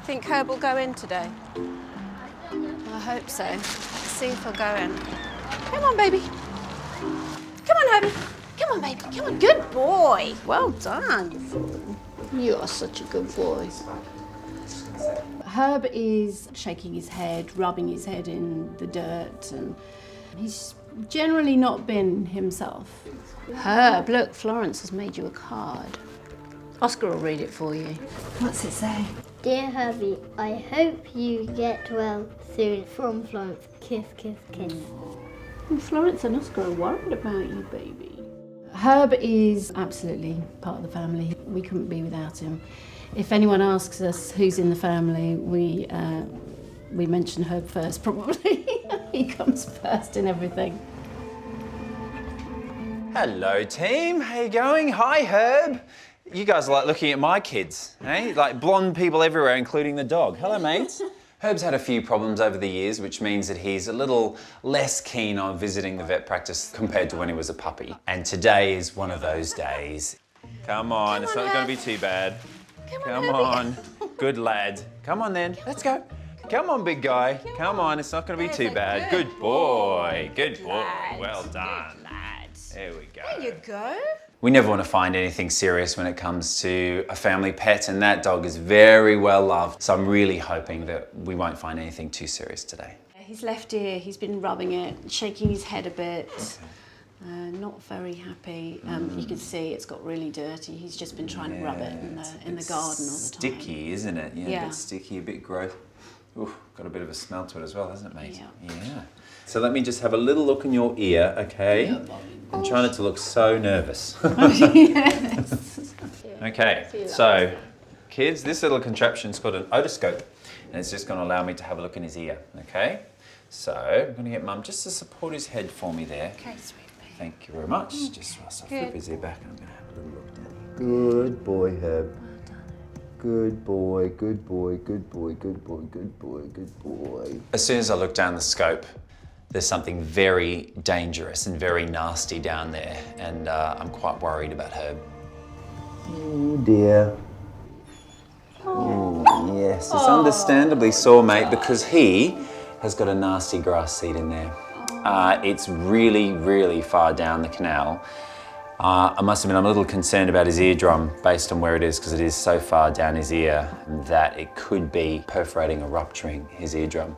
Think Herb will go in today? I hope so. Let's see if he'll go in. Come on, baby. Come on, Herbie. Come on, baby. Come on. Good boy. Well done. You are such a good boy. Herb is shaking his head, rubbing his head in the dirt, and he's generally not been himself. Herb, look, Florence has made you a card. Oscar will read it for you. What's it say? Dear Herbie, I hope you get well soon. From Florence. Kiss, kiss, kiss. And Florence and Oscar are worried about you, baby. Herb is absolutely part of the family. We couldn't be without him. If anyone asks us who's in the family, we mention Herb first, probably. He comes first in everything. Hello, team. How you going? Hi, Herb. You guys are like looking at my kids, eh? Like blonde people everywhere, including the dog. Hello, mates. Herb's had a few problems over the years, which means that he's a little less keen on visiting the vet practice compared to when he was a puppy. And today is one of those days. Come on, it's not going to be too bad. Come on. Good lad. Come on then, let's go. Come on, big guy. Come on, it's not going to be too bad. Good boy. Good boy. Well done. There we go. There you go. We never want to find anything serious when it comes to a family pet, and that dog is very well loved. So I'm really hoping that we won't find anything too serious today. His left ear, he's been rubbing it, shaking his head a bit. Not very happy. You can see it's got really dirty. He's just been trying to rub it in the garden all the time. Sticky, isn't it? Yeah, a bit sticky, a bit gross. Ooh, got a bit of a smell to it as well, hasn't it, mate? Yeah. So let me just have a little look in your ear, okay? I'm trying not to look so nervous. Yes. Okay, so kids, this little contraption's called an otoscope, and it's just going to allow me to have a look in his ear, okay? So I'm going to get Mum just to support his head for me there. Okay, sweet baby. Thank you very much. Just whilst I flip his ear back, I'm going to have a little look down. Good boy, Herb. Good boy, good boy, good boy, good boy, good boy, good boy. As soon as I look down the scope, there's something very dangerous and very nasty down there, and I'm quite worried about Herb. Oh dear. Oh, yes, it's understandably sore, mate, because he has got a nasty grass seed in there. It's really, really far down the canal. I must admit, I'm a little concerned about his eardrum based on where it is, because it is so far down his ear that it could be perforating or rupturing his eardrum.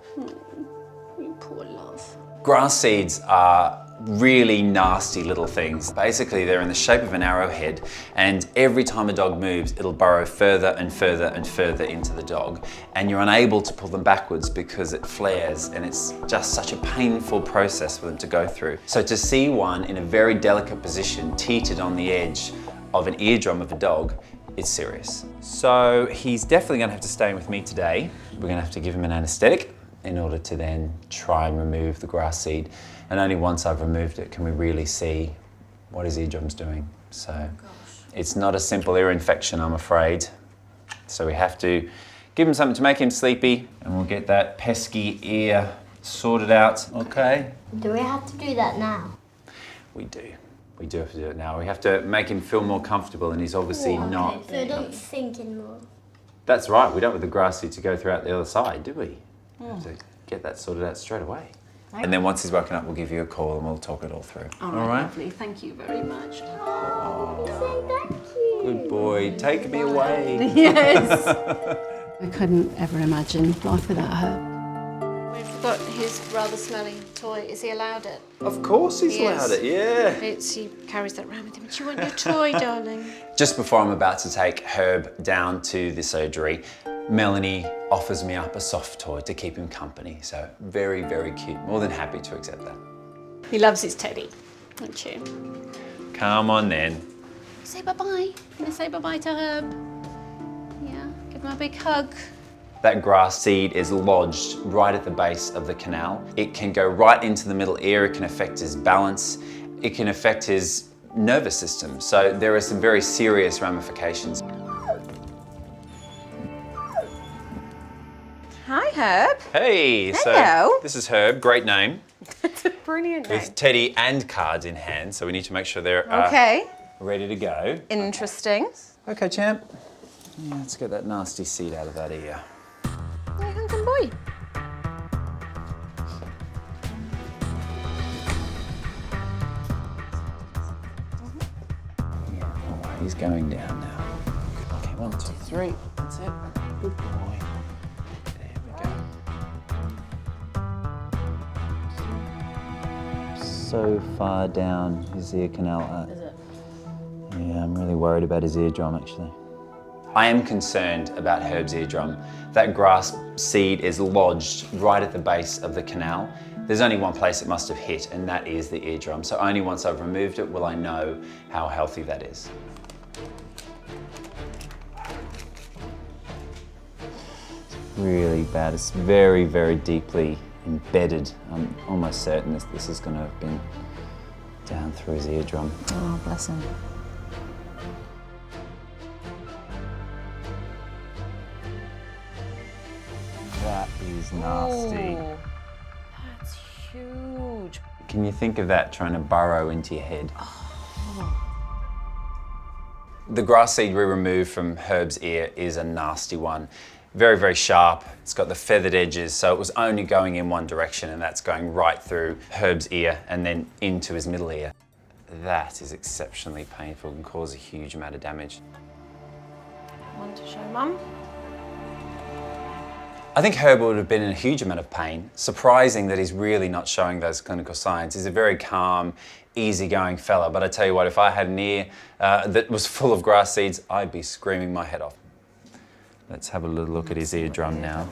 You poor love. Grass seeds are really nasty little things. Basically, they're in the shape of an arrowhead, and every time a dog moves, it'll burrow further and further and further into the dog, and you're unable to pull them backwards because it flares, and it's just such a painful process for them to go through. So to see one in a very delicate position, teetered on the edge of an eardrum of a dog, it's serious. So he's definitely gonna have to stay with me today. We're gonna have to give him an anesthetic in order to then try and remove the grass seed. And only once I've removed it can we really see what his eardrum's doing. So it's not a simple ear infection, I'm afraid. So we have to give him something to make him sleepy, and we'll get that pesky ear sorted out, okay? Do we have to do that now? We do. We do have to do it now. We have to make him feel more comfortable, and he's obviously not. So it don't sink anymore. That's right, we don't want the grass seed to go throughout the other side, do we? We have to get that sorted out straight away. Right. And then once he's woken up, we'll give you a call and we'll talk it all through. All right, lovely. Thank you very much. Say thank you. Good boy. Take me away. Yes. I couldn't ever imagine life without her. We've got his rather smelly toy. Is he allowed it? Of course he's allowed it, yeah. He carries that around with him. Do you want your toy, darling? Just before I'm about to take Herb down to the surgery, Melanie offers me up a soft toy to keep him company. So very, very cute. More than happy to accept that. He loves his teddy, don't you? Come on then. Say bye-bye. Gonna say bye-bye to Herb. Yeah, give him a big hug. That grass seed is lodged right at the base of the canal. It can go right into the middle ear. It can affect his balance. It can affect his nervous system. So there are some very serious ramifications. Hi, Herb. Hey, Hello. so this is Herb, great name. That's a brilliant name. With Teddy and cards in hand, so we need to make sure they're Okay. ready to go. Interesting. Okay, champ. Yeah, let's get that nasty seed out of that ear. Hey, handsome boy. He's going down now. Okay, 1, 2, 3. That's it. Good boy. There we go. So far down his ear canal. Is it? Yeah, I'm really worried about his eardrum actually. I am concerned about Herb's eardrum. That grass seed is lodged right at the base of the canal. There's only one place it must have hit, and that is the eardrum. So only once I've removed it will I know how healthy that is. Really bad. It's very, very deeply embedded. I'm almost certain this is going to have been down through his eardrum. Oh, bless him. That is nasty. Oh, that's huge. Can you think of that trying to burrow into your head? The grass seed we removed from Herb's ear is a nasty one. Very, very sharp. It's got the feathered edges, so it was only going in one direction, and that's going right through Herb's ear and then into his middle ear. That is exceptionally painful and cause a huge amount of damage. One to show Mum. I think Herb would have been in a huge amount of pain. Surprising that he's really not showing those clinical signs. He's a very calm, easygoing fella, but I tell you what, if I had an ear that was full of grass seeds, I'd be screaming my head off. Let's have a little look at his eardrum now.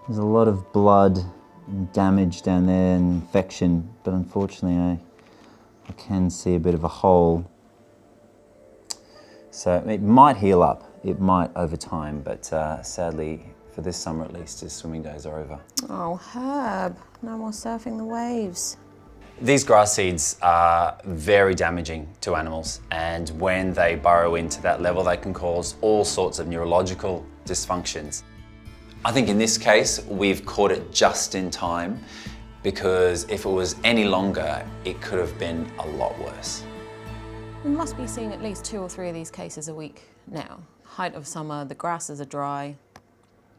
There's a lot of blood and damage down there and infection, but unfortunately I can see a bit of a hole. So it might heal up, it might over time, but sadly, for this summer at least, his swimming days are over. Oh, Herb, no more surfing the waves. These grass seeds are very damaging to animals, and when they burrow into that level, they can cause all sorts of neurological dysfunctions. I think in this case, we've caught it just in time, because if it was any longer, it could have been a lot worse. We must be seeing at least 2 or 3 of these cases a week now. Height of summer, the grasses are dry.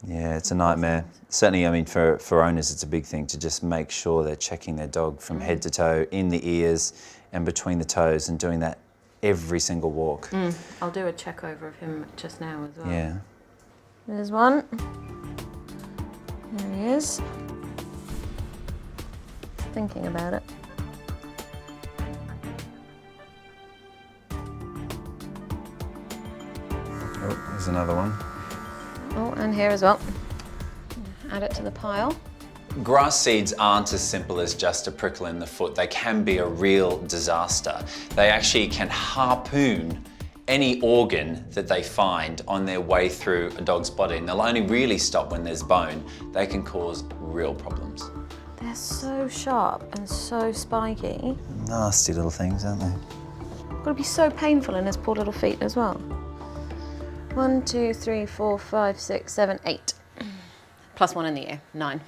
Yeah, it's a nightmare. Certainly, I mean, for owners, it's a big thing to just make sure they're checking their dog from head to toe, in the ears and between the toes, and doing that every single walk. I'll do a check over of him just now as well. Yeah. There's one. There he is. Thinking about it. Oh, there's another one. Oh, and here as well. Add it to the pile. Grass seeds aren't as simple as just a prickle in the foot. They can be a real disaster. They actually can harpoon any organ that they find on their way through a dog's body, and they'll only really stop when there's bone. They can cause real problems. They're so sharp and so spiky. Nasty little things, aren't they? Got to be so painful in his poor little feet as well. 1, 2, 3, 4, 5, 6, 7, 8. Plus 1 in the ear, 9.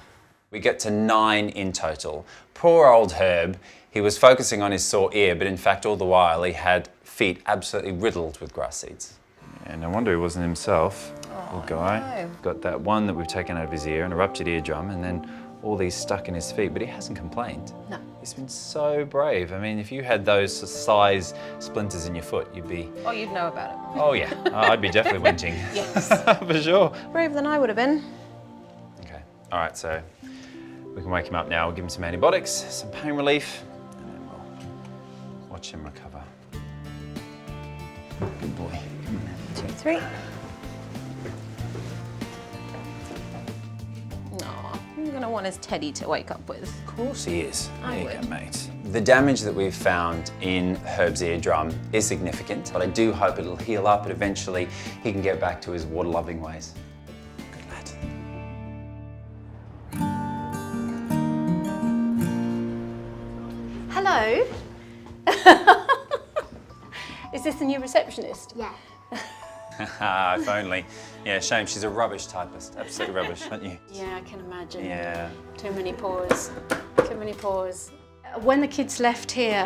We get to 9 in total. Poor old Herb, he was focusing on his sore ear, but in fact all the while he had feet absolutely riddled with grass seeds. And no wonder he wasn't himself. Poor guy. no. Got that one that we've taken out of his ear and a ruptured eardrum, and then all these stuck in his feet, but he hasn't complained. No. He's been so brave. I mean, if you had those size splinters in your foot, you'd be... Oh, you'd know about it. Oh yeah, I'd be definitely whinging. Yes. For sure. Braver than I would have been. Okay, all right, so we can wake him up now. We'll give him some antibiotics, some pain relief, and then we'll watch him recover. Good boy. 2, 3. Aw, you're going to want his teddy to wake up with. Of course he is. I There you go, would. mate. The damage that we've found in Herb's eardrum is significant, but I do hope it'll heal up and eventually he can get back to his water-loving ways. Good lad. Hello. Is this the new receptionist? Yeah. If only. Yeah, shame. She's a rubbish typist. Absolutely rubbish, aren't you? Yeah, I can imagine. Yeah. Too many pores. Too many pores. When the kids left here,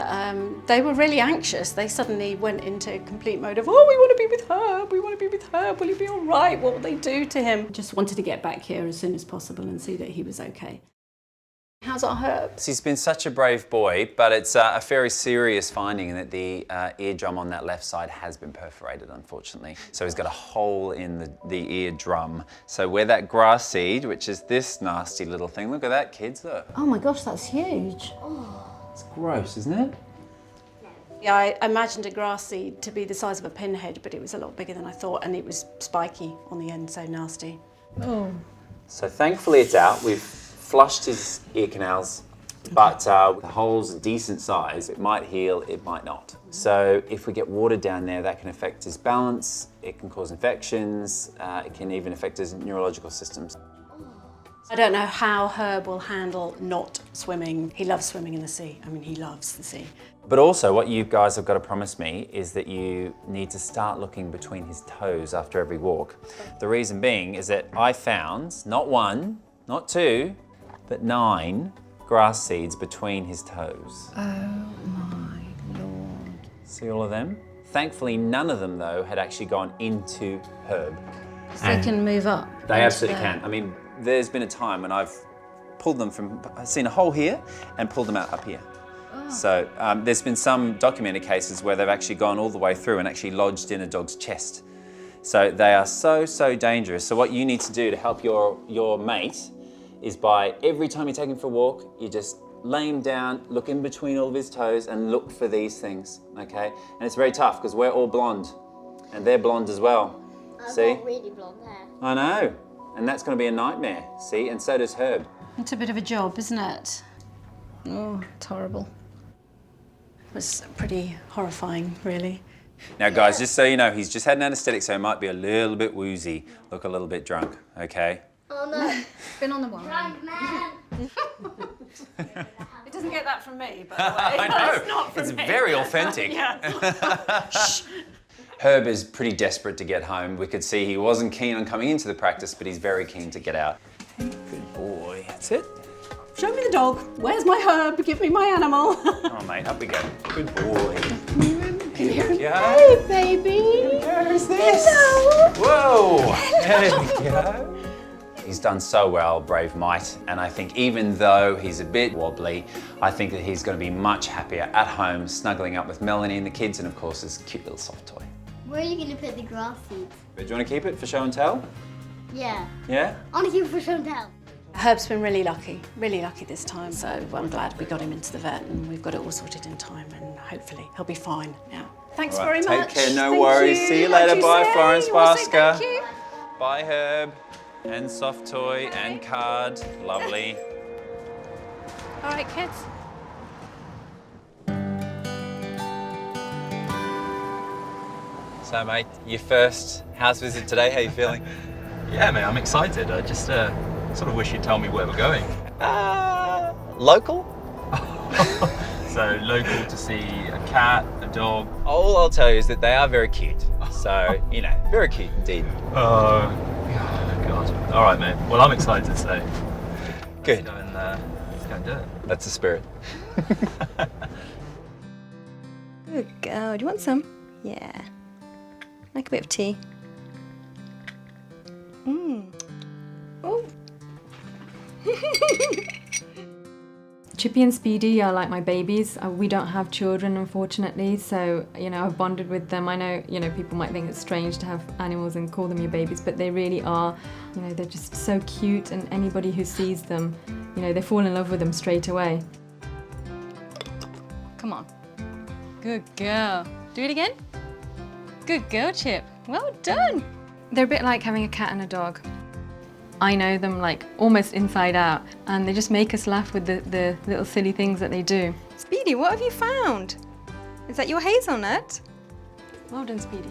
they were really anxious. They suddenly went into complete mode of, oh, we want to be with Herb, we want to be with Herb, will he be all right? What will they do to him? Just wanted to get back here as soon as possible and see that he was okay. How's our Herb? He's been such a brave boy, but it's a very serious finding in that the eardrum on that left side has been perforated, unfortunately. So he's got a hole in the eardrum. So where that grass seed, which is this nasty little thing, look at that, kids, look. Oh my gosh, that's huge. It's gross, isn't it? Yeah, I imagined a grass seed to be the size of a pinhead, but it was a lot bigger than I thought, and it was spiky on the end, so nasty. Oh. So thankfully it's out. We've flushed his ear canals, but the hole's a decent size. It might heal, it might not. So if we get water down there, that can affect his balance, it can cause infections, it can even affect his neurological systems. I don't know how Herb will handle not swimming. He loves swimming in the sea. I mean, he loves the sea. But also what you guys have got to promise me is that you need to start looking between his toes after every walk. The reason being is that I found not 1, not 2, but 9 grass seeds between his toes. Oh my Lord. See all of them? Thankfully, none of them, though, had actually gone into Herb. So they can move up? They absolutely can. I mean, there's been a time when I've pulled them from, I've seen a hole here and pulled them out up here. Oh. So there's been some documented cases where they've actually gone all the way through and actually lodged in a dog's chest. So they are so, so dangerous. So what you need to do to help your mate is by every time you take him for a walk, you just lay him down, look in between all of his toes and look for these things, okay? And it's very tough because we're all blonde and they're blonde as well. See? I've got really blonde hair. I know, and that's going to be a nightmare, see? And so does Herb. It's a bit of a job, isn't it? Oh, it's horrible. It was pretty horrifying, really. Now guys, just so you know, he's just had an anaesthetic, so he might be a little bit woozy, look a little bit drunk, okay? Oh no. Been on the one. Drunk man. It doesn't get that from me, by the way. I know, It's not from it's me. very authentic. Herb is pretty desperate to get home. We could see he wasn't keen on coming into the practice, but he's very keen to get out. Good boy, that's it. Show me the dog. Where's my Herb? Give me my animal. Oh mate, up we go. Good boy. Can you hear him? Yeah. Hey, baby. Who's this? Hello. Whoa, there we go. He's done so well, brave mite, and I think even though he's a bit wobbly, I think that he's going to be much happier at home, snuggling up with Melanie and the kids, and of course his cute little soft toy. Where are you going to put the grass seeds? Do you want to keep it for show and tell? Yeah. Yeah? I want to keep it for show and tell. Herb's been really lucky this time. So I'm glad we got him into the vet and we've got it all sorted in time and hopefully he'll be fine now. Thanks All right, very much. Take care, no Thank worries. you. See you What'd later. Bye, say? Florence You wanna say Basker. thank you? Bye, Herb. And soft toy and card. Lovely. All right, kids. So, mate, your first house visit today. How you feeling? Yeah, mate, I'm excited. I just sort of wish you'd tell me where we're going. Local? So, local to see a cat, a dog. All I'll tell you is that they are very cute. So, you know, very cute indeed. Oh, God. All right, mate. Well, I'm excited, so Good. let's go and do it. That's the spirit. Good girl. Do you want some? Yeah. Like a bit of tea. Oh. Chippy and Speedy are like my babies. We don't have children, unfortunately, so, you know, I've bonded with them. I know, you know, people might think it's strange to have animals and call them your babies, but they really are. You know, they're just so cute, and anybody who sees them, you know, they fall in love with them straight away. Come on. Good girl. Do it again. Good girl, Chip. Well done. They're a bit like having a cat and a dog. I know them like almost inside out, and they just make us laugh with the little silly things that they do. Speedy, what have you found? Is that your hazelnut? Well done, Speedy.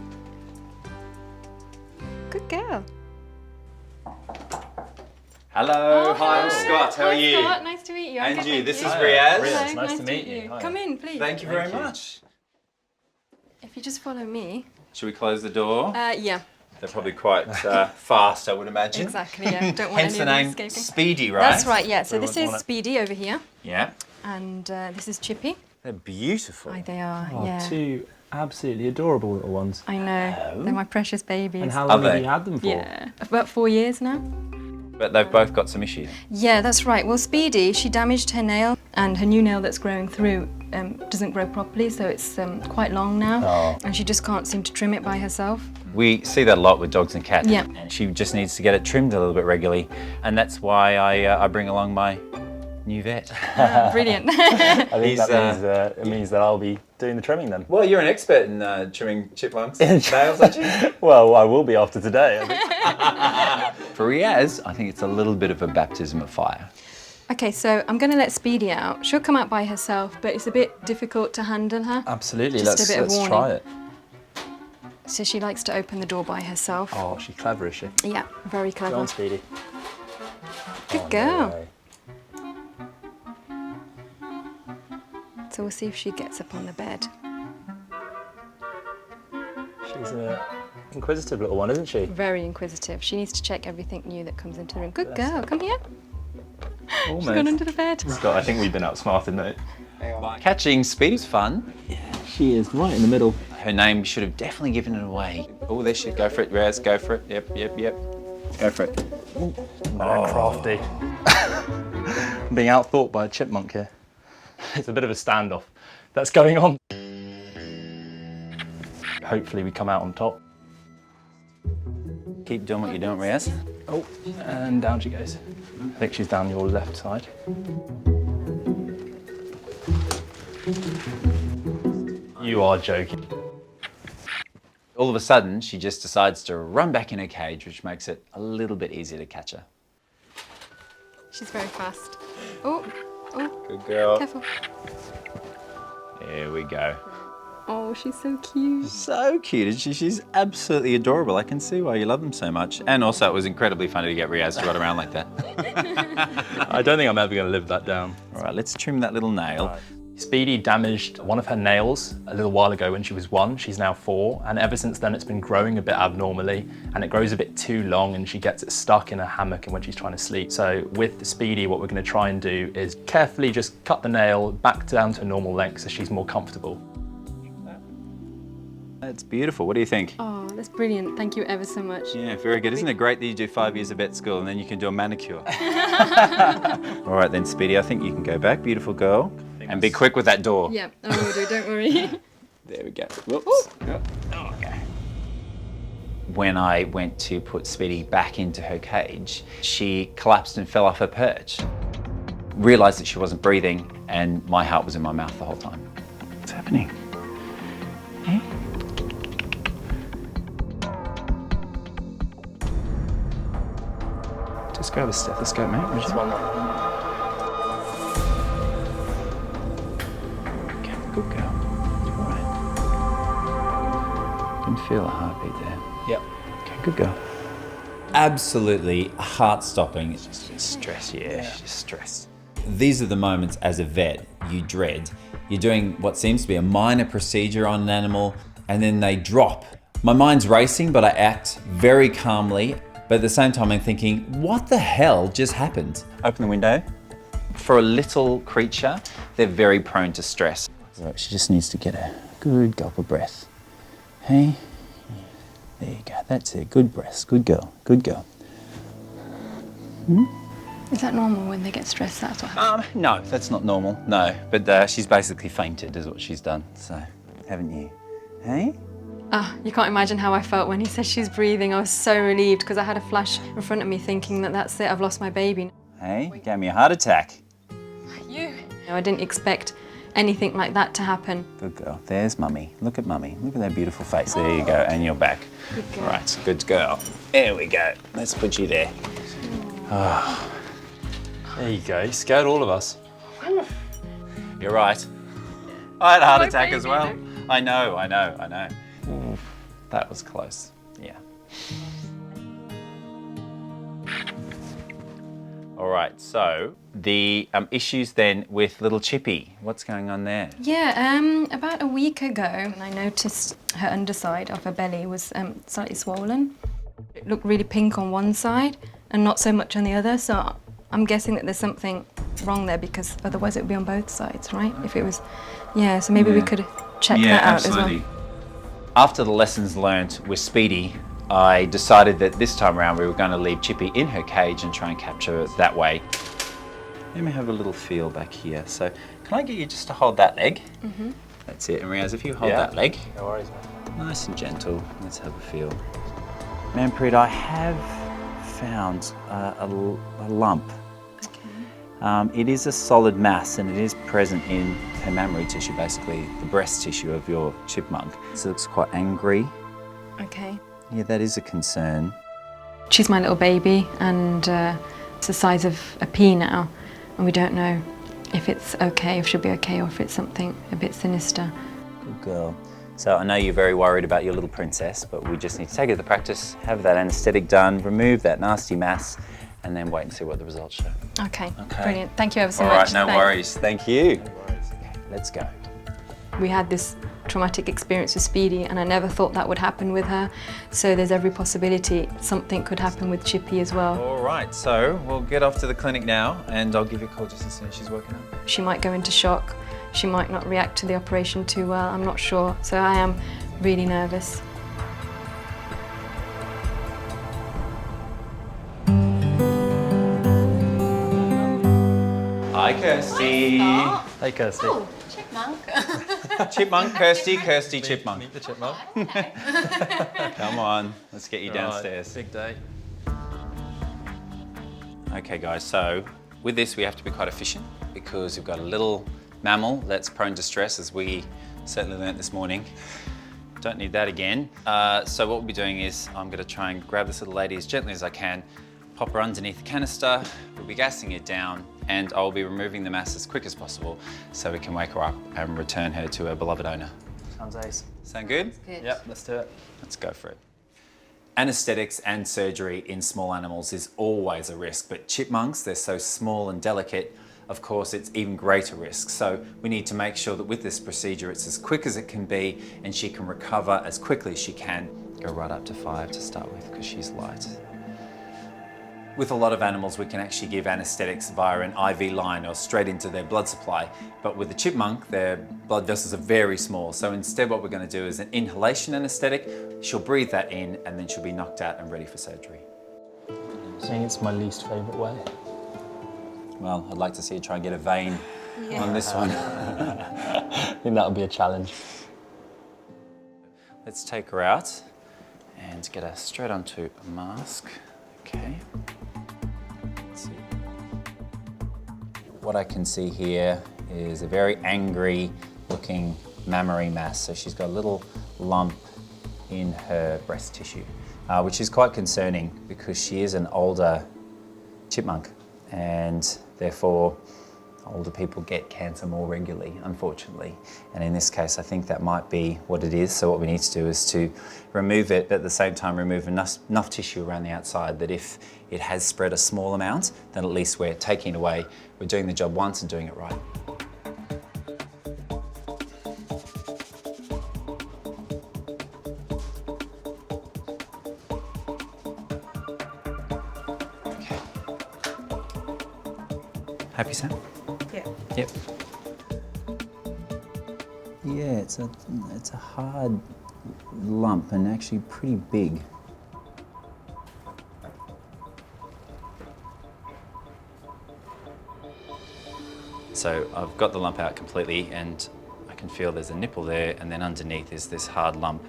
Good girl. Hello. Hi, I'm Scott. How are Hi, you? Scott. Nice to meet you. And Okay, you. thank This you. is Hi, Riaz. Riaz. Hello, Nice to meet you. Hi. Come in, please. Thank you very Thank you. much. If you just follow me. Should we close the door? Yeah. They're probably quite fast, I would imagine. Exactly, yeah. Don't want Hence any the of them name escaping. Speedy, right? That's right, yeah. So We this want is it. Speedy over here. Yeah. and this is Chippy. They're beautiful. Aye, they are, Oh, yeah. two absolutely adorable little ones. I know, they're my precious babies. And how long Are have they? you had them for? Yeah, about 4 years now. But they've both got some issues. Yeah, that's right. Well, Speedy, she damaged her nail, and her new nail that's growing through doesn't grow properly, so it's quite long now, Oh. and she just can't seem to trim it by herself. We see that a lot with dogs and cats. Yeah. And she just needs to get it trimmed a little bit regularly, and that's why I bring along my new vet. Brilliant. I think He's, it means that I'll be doing the trimming then. Well, you're an expert in trimming chipmunks nails, aren't you? Well, I will be after today, I think. For Riaz, I think it's a little bit of a baptism of fire. Okay, so I'm going to let Speedy out. She'll come out by herself, but it's a bit difficult to handle her. Absolutely, Just a bit of let's warning. try it. So she likes to open the door by herself. Oh, she's clever, is she? Yeah, very Go clever. on, Speedy. Good Oh, no girl. way. So we'll see if she gets up on the bed. She's an inquisitive little one, isn't she? Very inquisitive. She needs to check everything new that comes into the room. Good Bless girl, her. come here. Almost. She's gone under the bed. Scott, I think we've been outsmarted, mate. Catching Speedy's fun. She is right in the middle. Her name should have definitely given it away. Oh, there she is. Go for it, Riaz. Go for it. Yep. Go for it. Very crafty. I'm being outthought by a chipmunk here. It's a bit of a standoff that's going on. Hopefully we come out on top. Keep doing what you're doing, Riaz. Oh, and down she goes. I think she's down your left side. You are joking. All of a sudden, she just decides to run back in her cage, which makes it a little bit easier to catch her. She's very fast. Oh, Good girl. careful. There we go. Oh, she's so cute. So cute, isn't she? She's absolutely adorable. I can see why you love them so much. And also, it was incredibly funny to get Riaz to run around like that. I don't think I'm ever going to live that down. All right, let's trim that little nail. Speedy damaged one of her nails a little while ago when she was 1. She's now 4, and ever since then it's been growing a bit abnormally, and it grows a bit too long, and she gets it stuck in a hammock and when she's trying to sleep. So with Speedy, what we're going to try and do is carefully just cut the nail back down to a normal length so she's more comfortable. That's beautiful. What do you think? Oh, that's brilliant. Thank you ever so much. Yeah, very good. Isn't it great that you do 5 years of vet school and then you can do a manicure? All right then, Speedy, I think you can go back. Beautiful girl. And be quick with that door. Yeah, I will do, don't worry. There we go. Whoops. Okay. When I went to put Speedy back into her cage, she collapsed and fell off her perch. Realised that she wasn't breathing, and my heart was in my mouth the whole time. What's happening? Eh? Just grab a stethoscope, mate. would you? This one, look. Okay, good girl. All right. Can feel a heartbeat there. Yep. Okay, good girl. Absolutely heart-stopping. It's just stress, yeah, she's just stressed. These are the moments as a vet you dread. You're doing what seems to be a minor procedure on an animal, and then they drop. My mind's racing, but I act very calmly. But at the same time, I'm thinking, what the hell just happened? Open the window. For a little creature, they're very prone to stress. So she just needs to get a good gulp of breath. Hey, there you go. That's it. Good breaths. Good girl. Good girl. Is that normal when they get stressed? That's what happens. No, that's not normal. No, but she's basically fainted, is what she's done. So, haven't you? Hey? Ah, you can't imagine how I felt when he said she's breathing. I was so relieved because I had a flash in front of me thinking that that's it, I've lost my baby. Hey, you gave me a heart attack. You? I didn't expect anything like that to happen. Good girl. There's mummy. Look at mummy. Look at that beautiful face. There you go. And you're back. Good girl. Right, good girl. There we go. Let's put you there. Oh, There you go. You scared all of us. you're right. I had a heart My attack baby, as well. though. I know. That was close. Yeah. All right, so the issues then with little Chippy. What's going on there? Yeah, about a week ago, I noticed her underside of her belly was slightly swollen. It looked really pink on one side and not so much on the other, so I'm guessing that there's something wrong there because otherwise it would be on both sides, right? If it was, yeah, so maybe we could check that out as well. After the lessons learnt with Speedy, I decided that this time around we were going to leave Chippy in her cage and try and capture her that way. Let me have a little feel back here. So can I get you just to hold that leg? Mm-hmm. That's it. And Riaz, if you hold that leg. No worries, mate. Nice and gentle. Let's have a feel. Manpreet, I have found a lump. Okay. It is a solid mass and it is present in her mammary tissue, basically the breast tissue of your chipmunk. So it looks quite angry. Okay. Yeah, that is a concern. She's my little baby and it's the size of a pea now and we don't know if it's okay, if she'll be okay or if it's something a bit sinister. Good girl. So I know you're very worried about your little princess, but we just need to take her to the practice, have that anaesthetic done, remove that nasty mass, and then wait and see what the results show. Okay. Brilliant. Thank you ever so much. much. All right, no Thanks. worries. Thank you. No worries. Okay, let's go. We had this traumatic experience with Speedy and I never thought that would happen with her. So there's every possibility something could happen with Chippy as well. All right, so we'll get off to the clinic now and I'll give you a call just as soon as she's woken up. She might go into shock. She might not react to the operation too well. I'm not sure. So I am really nervous. Hi, Kirsty. Hey, Kirsty. Oh, chipmunk. Chipmunk, Kirsty, chipmunk. Meet the chipmunk. Come on, let's get you downstairs. Big day. Okay guys, so with this we have to be quite efficient because we've got a little mammal that's prone to stress, as we certainly learnt this morning. Don't need that again. So what we'll be doing is I'm going to try and grab this little lady as gently as I can, pop her underneath the canister, we'll be gassing it down, and I'll be removing the mass as quick as possible so we can wake her up and return her to her beloved owner. Sounds ace. Sound good? Good. Yep, let's do it. Let's go for it. Anaesthetics and surgery in small animals is always a risk, but chipmunks, they're so small and delicate, of course it's even greater risk. So we need to make sure that with this procedure it's as quick as it can be and she can recover as quickly as she can. Go right up to 5 to start with because she's light. With a lot of animals we can actually give anaesthetics via an IV line or straight into their blood supply, but with the chipmunk their blood vessels are very small, so instead what we're going to do is an inhalation anaesthetic. She'll breathe that in and then she'll be knocked out and ready for surgery. I think it's my least favourite way. Well, I'd like to see you try and get a vein on this one. I think that would be a challenge. Let's take her out and get her straight onto a mask. Okay. Let's see. What I can see here is a very angry looking mammary mass. So she's got a little lump in her breast tissue, which is quite concerning because she is an older chipmunk and therefore older people get cancer more regularly, unfortunately. And in this case, I think that might be what it is. So what we need to do is to remove it, but at the same time remove enough tissue around the outside that if it has spread a small amount, then at least we're taking it away. We're doing the job once and doing it right. Okay. Happy, Sam? Yeah. Yep. Yeah, it's a hard lump and actually pretty big. So I've got the lump out completely and I can feel there's a nipple there and then underneath is this hard lump,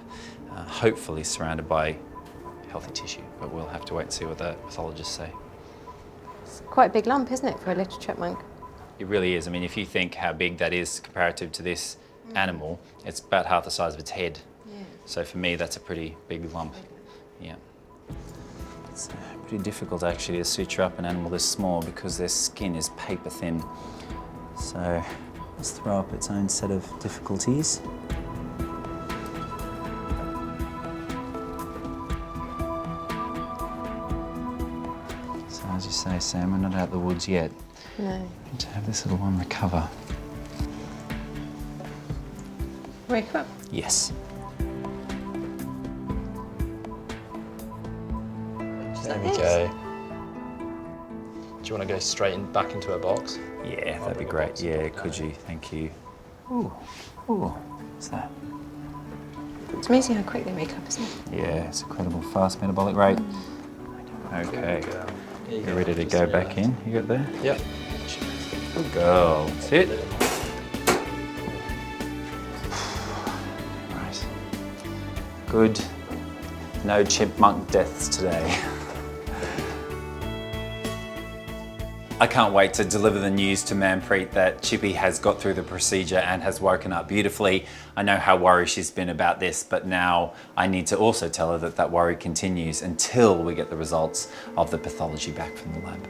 hopefully surrounded by healthy tissue, but we'll have to wait and see what the pathologists say. It's quite a big lump, isn't it, for a little chipmunk? It really is. I mean, if you think how big that is comparative to this animal, it's about half the size of its head. Yeah. So for me, that's a pretty big lump. Yeah. It's pretty difficult actually to suture up an animal this small because their skin is paper thin. So let's throw up its own set of difficulties. So as you say, Sam, we're not out of the woods yet. No. Need to have this little one recover. Wake up. Yes. There we go. Do you want to go straight back into her box? Yeah, that'd be great. Yeah, could you? Thank you. Ooh, ooh, what's that? It's amazing how quick they wake up, isn't it? Yeah, it's incredible. Fast metabolic rate. Okay, you're ready to go back in. You got there? Yep. Good girl. Sit. Right. Good. No chipmunk deaths today. I can't wait to deliver the news to Manpreet that Chippy has got through the procedure and has woken up beautifully. I know how worried she's been about this, but now I need to also tell her that that worry continues until we get the results of the pathology back from the lab.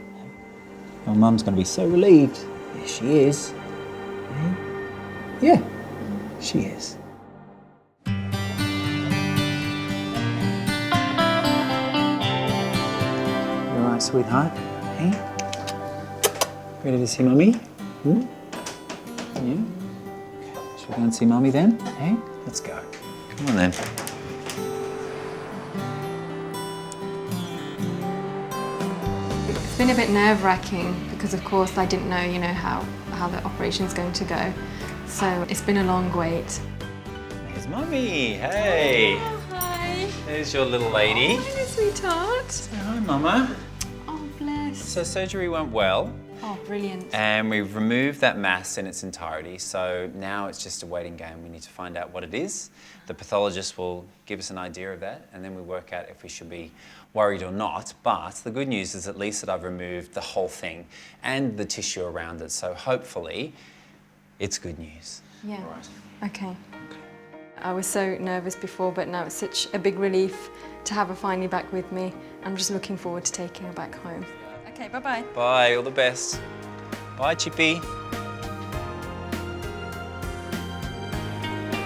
Well, Mum's going to be so relieved. Yeah, she is. Yeah, she is. You all right, sweetheart? Hey? Ready to see Mummy? Hmm? Yeah? Should we go and see Mummy then? Hey? Let's go. Come on then. It's been a bit nerve-wracking because, of course, I didn't know, how the operation's going to go. So it's been a long wait. Here's Mummy. Hey. Oh, hi. There's your little lady. Hi, sweetheart. Say hi, Mama. Oh, bless. So surgery went well. Oh, brilliant. And we've removed that mass in its entirety, so now it's just a waiting game. We need to find out what it is. The pathologist will give us an idea of that, and then we work out if we should be worried or not. But the good news is at least that I've removed the whole thing and the tissue around it, so hopefully it's good news. Yeah. All right. Okay. I was so nervous before, but now it's such a big relief to have her finally back with me. I'm just looking forward to taking her back home. Okay, bye-bye. Bye, all the best. Bye, Chippy.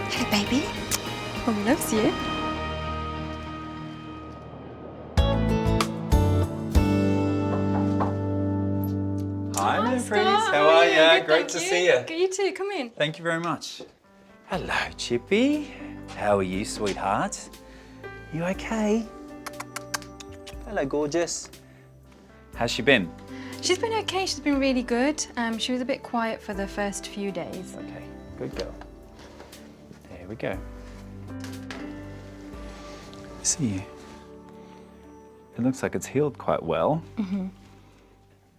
Hello, baby. Mum loves you. Hi, Manpreet. Scott. How are you? Good, Great to thank see you. You too, come in. Thank you very much. Hello, Chippy. How are you, sweetheart? You okay? Hello, gorgeous. How's she been? She's been okay, she's been really good. She was a bit quiet for the first few days. Okay, good girl. There we go. See you. It looks like it's healed quite well.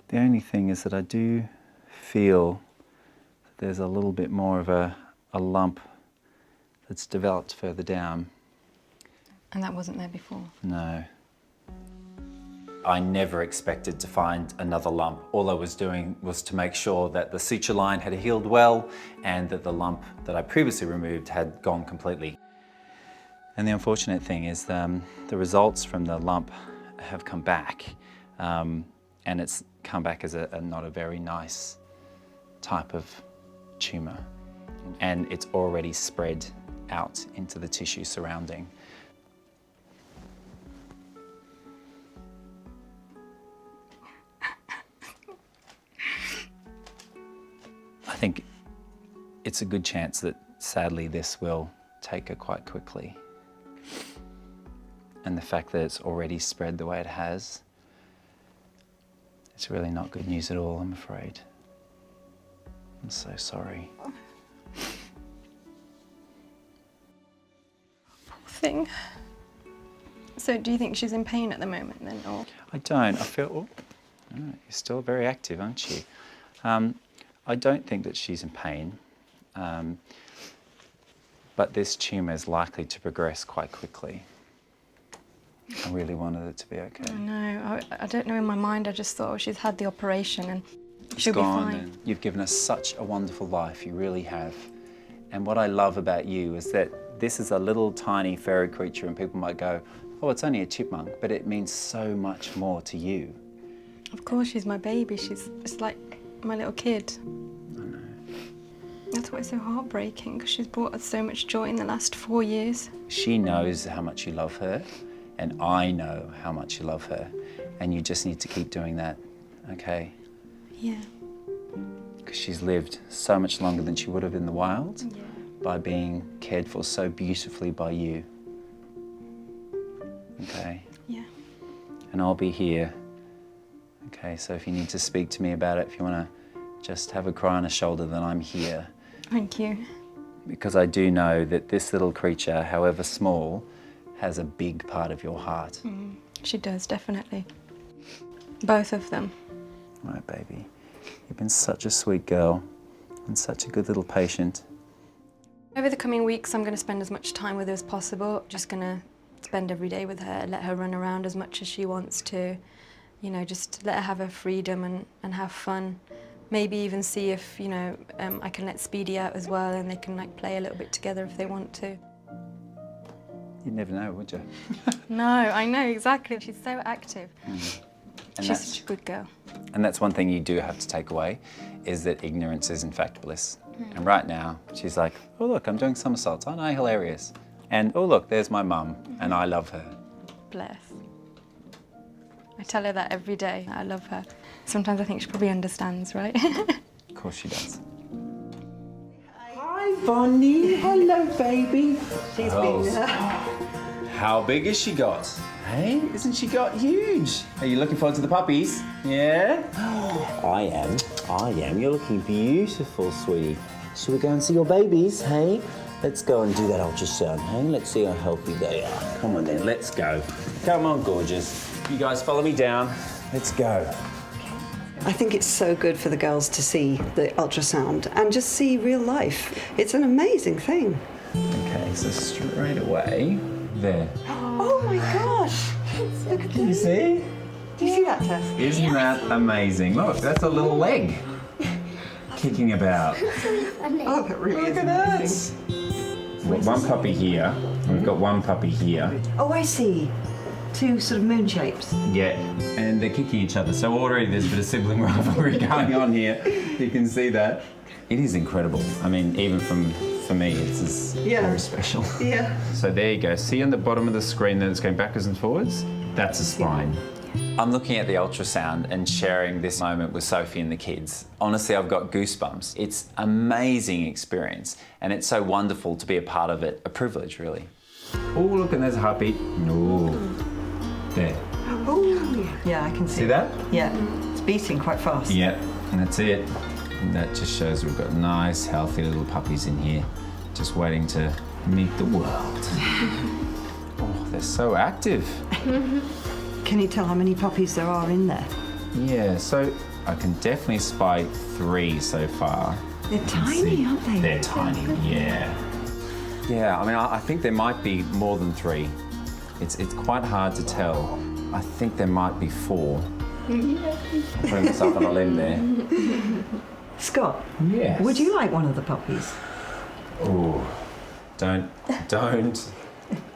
The only thing is that I do feel that there's a little bit more of a lump that's developed further down. And that wasn't there before. No. I never expected to find another lump. All I was doing was to make sure that the suture line had healed well and that the lump that I previously removed had gone completely. And the unfortunate thing is the results from the lump have come back, and it's come back as not a very nice type of tumour. And it's already spread out into the tissue surrounding. I think it's a good chance that sadly this will take her quite quickly. And the fact that it's already spread the way it has, it's really not good news at all, I'm afraid. I'm so sorry. Poor thing. So do you think she's in pain at the moment then, or? I don't. I feel, you're still very active, aren't you? I don't think that she's in pain, but this tumour is likely to progress quite quickly. I really wanted it to be okay. I know. I don't know, in my mind I just thought, oh, she's had the operation and she'll be Gone, fine. and you've given us such a wonderful life, you really have. And what I love about you is that this is a little tiny fairy creature and people might go, oh, it's only a chipmunk, but it means so much more to you. Of course, she's my baby. It's like my little kid. I know. That's why it's so heartbreaking, because she's brought us so much joy in the last 4 years. She knows how much you love her, and I know how much you love her, and you just need to keep doing that, okay? Yeah. Because she's lived so much longer than she would have in the wild Yeah. by being cared for so beautifully by you. Okay? Yeah. And I'll be here Okay, so if you need to speak to me about it, if you want to just have a cry on a shoulder, then I'm here. Thank you. Because I do know that this little creature, however small, has a big part of your heart. She does, definitely. Both of them. All right, baby. You've been such a sweet girl and such a good little patient. Over the coming weeks, I'm going to spend as much time with her as possible. Just going to spend every day with her, let her run around as much as she wants to. You know, just let her have her freedom and have fun. Maybe even see if, you know, I can let Speedy out as well and they can like play a little bit together if they want to. You'd never know, would you? No, I know, exactly. She's so active. And She's such a good girl. And that's one thing you do have to take away, is that ignorance is in fact bliss. And right now, she's like, oh look, I'm doing somersaults, aren't I hilarious? And oh look, there's my mum, and I love her. Bless. I tell her that every day. I love her. Sometimes I think she probably understands, right? Of course she does. Hi, Bonnie. Hello, baby. She's been... How big has she got? Hey, isn't she got huge? Are you looking forward to the puppies? Yeah? I am. You're looking beautiful, sweetie. Shall we go and see your babies, hey? Let's go and do that ultrasound, hey? Let's see how healthy they are. Come on then, let's go. Come on, gorgeous. You guys follow me down. Let's go. I think it's so good for the girls to see the ultrasound and just see real life. It's an amazing thing. Okay, so straight away, there. Oh my gosh! Look at Can you this. see? Do you see that, Tess? Isn't that amazing? Look, that's a little leg kicking about. Oh, that really Look is at that. amazing. We've got one puppy here. We've got one puppy here. Oh, I see. Two sort of moon shapes. Yeah, and they're kicking each other. So already there's a bit of sibling rivalry going on here. You can see that. It is incredible. I mean, even for me, it's very special. Yeah. So there you go. See on the bottom of the screen that it's going backwards and forwards? That's a spine. I'm looking at the ultrasound and sharing this moment with Sophie and the kids. Honestly, I've got goosebumps. It's an amazing experience, and it's so wonderful to be a part of it. A privilege, really. Oh, look, and there's a heartbeat. Oh, there. Oh, yeah, I can see. See that? Yeah, it's beating quite fast. Yeah, and that's it. And that just shows we've got nice, healthy little puppies in here, just waiting to meet the world. Oh, they're so active. Can you tell how many puppies there are in there? Yeah, so I can definitely spy 3 so far. They're tiny, aren't they? They're tiny, yeah. Yeah, I mean, I think there might be more than 3. It's quite hard to tell. I think there might be 4. Putting myself on a limb there. Scott, Yes. would you like one of the puppies? Oh, don't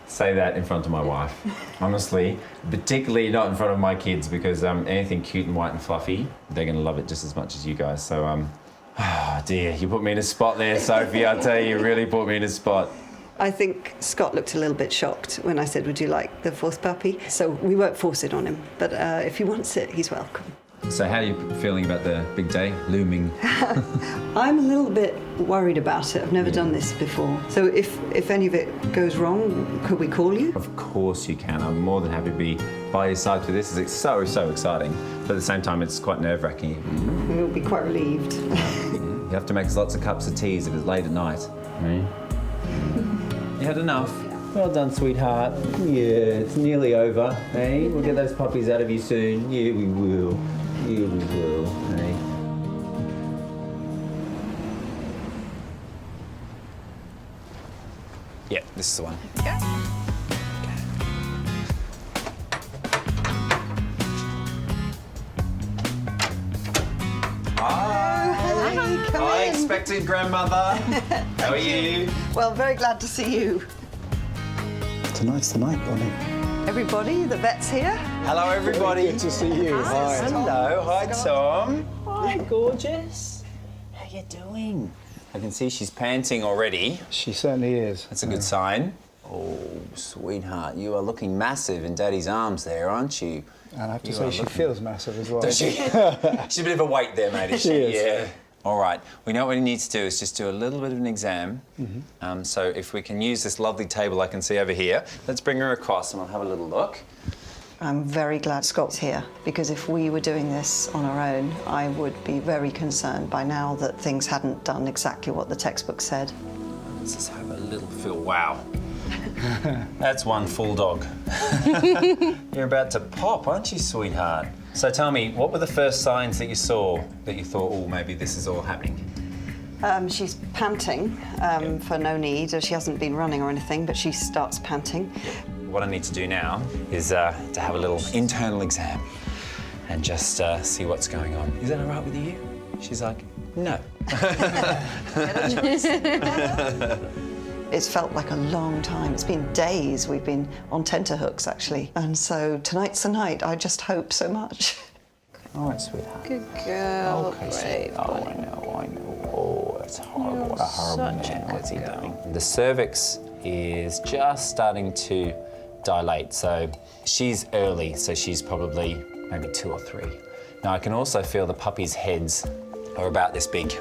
say that in front of my wife. Honestly, particularly not in front of my kids, because anything cute and white and fluffy, they're going to love it just as much as you guys. So, oh dear, you put me in a spot there, Sophie. I tell you, you really put me in a spot. I think Scott looked a little bit shocked when I said, would you like the 4th puppy? So we won't force it on him, but if he wants it, he's welcome. So how are you feeling about the big day looming? I'm a little bit worried about it. I've never done this before. So if any of it goes wrong, could we call you? Of course you can. I'm more than happy to be by your side for this. It's so exciting. But at the same time, it's quite nerve-wracking. We'll be quite relieved. You have to make us lots of cups of teas if it's late at night. You had enough? Well done, sweetheart. Yeah, it's nearly over, hey? We'll get those puppies out of you soon. Yeah, we will. Yeah, we will, hey? Yeah, this is the one. Hi, expected grandmother. How are you? Well, very glad to see you. Tonight's the night, Bonnie. Everybody, the vet's here. Hello, everybody. Good to see you. Hi. Hello, hi, Tom. Hi, gorgeous. How you doing? I can see she's panting already. She certainly is. That's a good sign. Oh, sweetheart, you are looking massive in Daddy's arms there, aren't you? And I have to You say, are she looking- feels massive as well. Does she? She's a bit of a weight there, mate, is she? She is. Yeah. All right. We know what we need to do is just do a little bit of an exam. So if we can use this lovely table I can see over here, let's bring her across and I'll have a little look. I'm very glad Scott's here, because if we were doing this on our own, I would be very concerned by now that things hadn't done exactly what the textbook said. Let's just have a little feel. Wow. That's one full dog. You're about to pop, aren't you, sweetheart? So tell me, what were the first signs that you saw that you thought, oh, maybe this is all happening? She's panting for no need. She hasn't been running or anything, but she starts panting. What I need to do now is to have a little internal exam and just see what's going on. Is that all right with you? She's like, no. It's felt like a long time. It's been days. We've been on tenterhooks, actually. And so tonight's the night. I just hope so much. All right, sweetheart. Good girl. Okay, Brave. oh, I know. Oh, that's horrible. What a horrible man. What's he doing? The cervix is just starting to dilate. So she's early, so she's probably maybe 2 or 3. Now I can also feel the puppies' heads are about this big.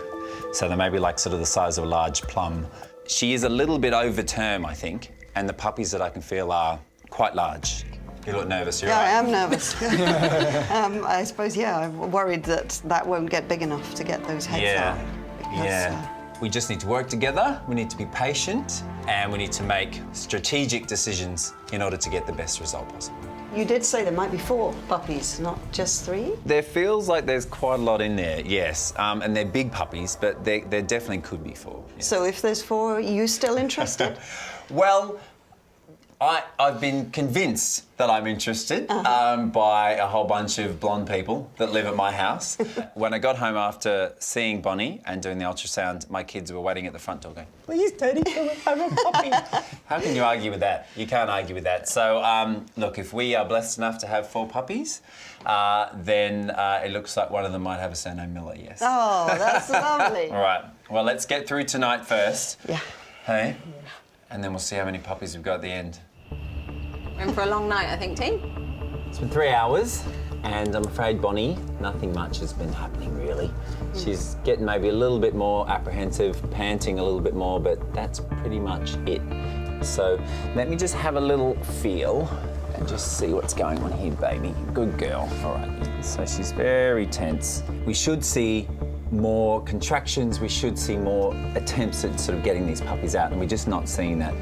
So they may be like sort of the size of a large plum. She is a little bit over term, I think, and the puppies that I can feel are quite large. You look nervous, you're Yeah, right. I am nervous. I suppose, yeah, I'm worried that won't get big enough to get those heads out. Because, We just need to work together, we need to be patient, and we need to make strategic decisions in order to get the best result possible. You did say there might be 4 puppies, not just 3? There feels like there's quite a lot in there, yes. And they're big puppies, but there definitely could be 4. Yes. So if there's 4, are you still interested? Well, I've been convinced that I'm interested by a whole bunch of blonde people that live at my house. When I got home after seeing Bonnie and doing the ultrasound, my kids were waiting at the front door going, please, Daddy, come and have a puppy. How can you argue with that? You can't argue with that. So, look, if we are blessed enough to have 4 puppies, then it looks like one of them might have a surname Miller, yes. Oh, that's lovely. All right, well, let's get through tonight first. Yeah. Hey? And then we'll see how many puppies we've got at the end. In for a long night, I think, team. It's been 3 hours, and I'm afraid, Bonnie, nothing much has been happening, really. She's getting maybe a little bit more apprehensive, panting a little bit more, but that's pretty much it. So let me just have a little feel and just see what's going on here, baby. Good girl. All right, so she's very tense. We should see more contractions, we should see more attempts at sort of getting these puppies out, and we're just not seeing that.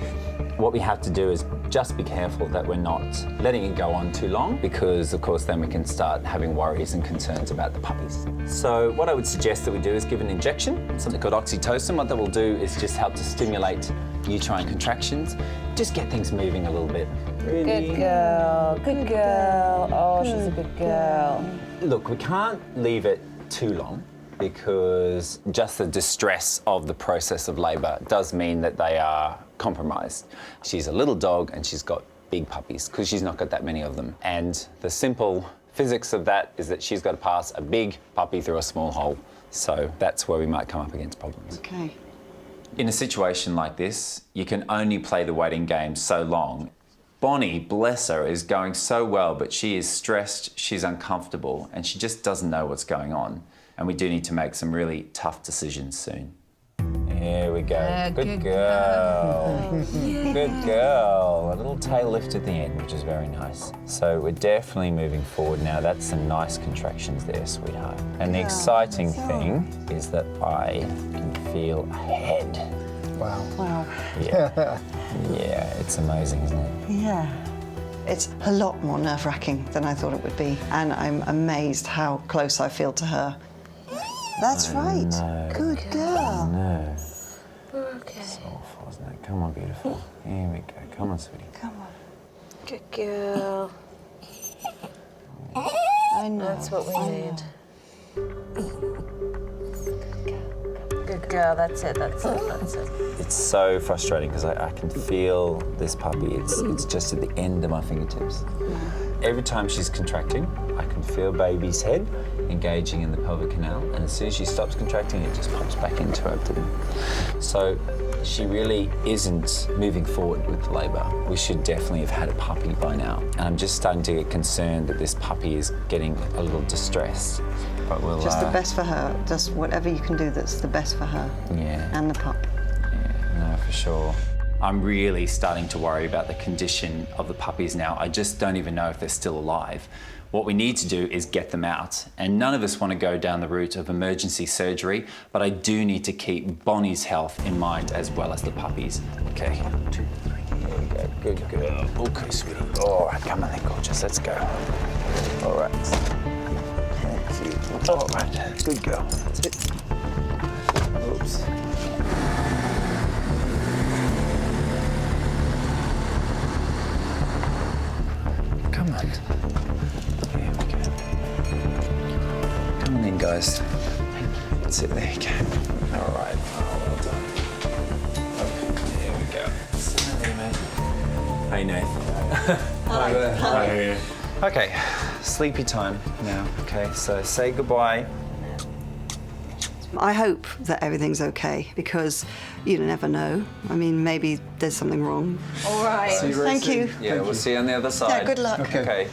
What we have to do is just be careful that we're not letting it go on too long, because of course then we can start having worries and concerns about the puppies. So what I would suggest that we do is give an injection, something called oxytocin. What that will do is just help to stimulate uterine contractions, just get things moving a little bit. Really? Good girl. Good girl. Oh, she's a good girl. Look, we can't leave it too long, because just the distress of the process of labour does mean that they are compromised. She's a little dog and she's got big puppies because she's not got that many of them. And the simple physics of that is that she's got to pass a big puppy through a small hole. So that's where we might come up against problems. Okay. In a situation like this, you can only play the waiting game so long. Bonnie, bless her, is going so well, but she is stressed, she's uncomfortable, and she just doesn't know what's going on. And we do need to make some really tough decisions soon. There we go. Good girl. Good girl. A little tail lift at the end, which is very nice. So we're definitely moving forward now. That's some nice contractions there, sweetheart. And the exciting thing is that I can feel a head. Wow. Wow. Yeah. Yeah, it's amazing, isn't it? Yeah. It's a lot more nerve-wracking than I thought it would be, and I'm amazed how close I feel to her. That's right. No. Good girl. No. Okay. It's awful, isn't it? Come on, beautiful. Here we go. Come on, sweetie. Come on. Good girl. I know. That's what we need. Good girl. That's it. That's it. That's it. It's so frustrating because I can feel this puppy. It's just at the end of my fingertips. Every time she's contracting, I can feel baby's head engaging in the pelvic canal, and as soon as she stops contracting, it just pops back into her abdomen. So she really isn't moving forward with labour. We should definitely have had a puppy by now. And I'm just starting to get concerned that this puppy is getting a little distressed. But we'll... Just the best for her. Just whatever you can do that's the best for her. Yeah. And the pup. Yeah, no, for sure. I'm really starting to worry about the condition of the puppies now. I just don't even know if they're still alive. What we need to do is get them out. And none of us want to go down the route of emergency surgery, but I do need to keep Bonnie's health in mind as well as the puppies. Okay, 1, 2, 3, here we go, good girl. Okay, sweetie. All right, come on then, gorgeous, let's go. All right. Thank you. All right, good girl. Sit. Oops. Come on. Here we go. Come on in, guys. That's it, there you go. All right. Oh, well done. Okay, there we go. Hey, mate. Hey, Nathan. Hi there. Hi. Okay, sleepy time now. Okay, so say goodbye. I hope that everything's okay because you never know. I mean, maybe there's something wrong. All right. Thank you. Yeah, we'll see you on the other side. Yeah, good luck. Okay.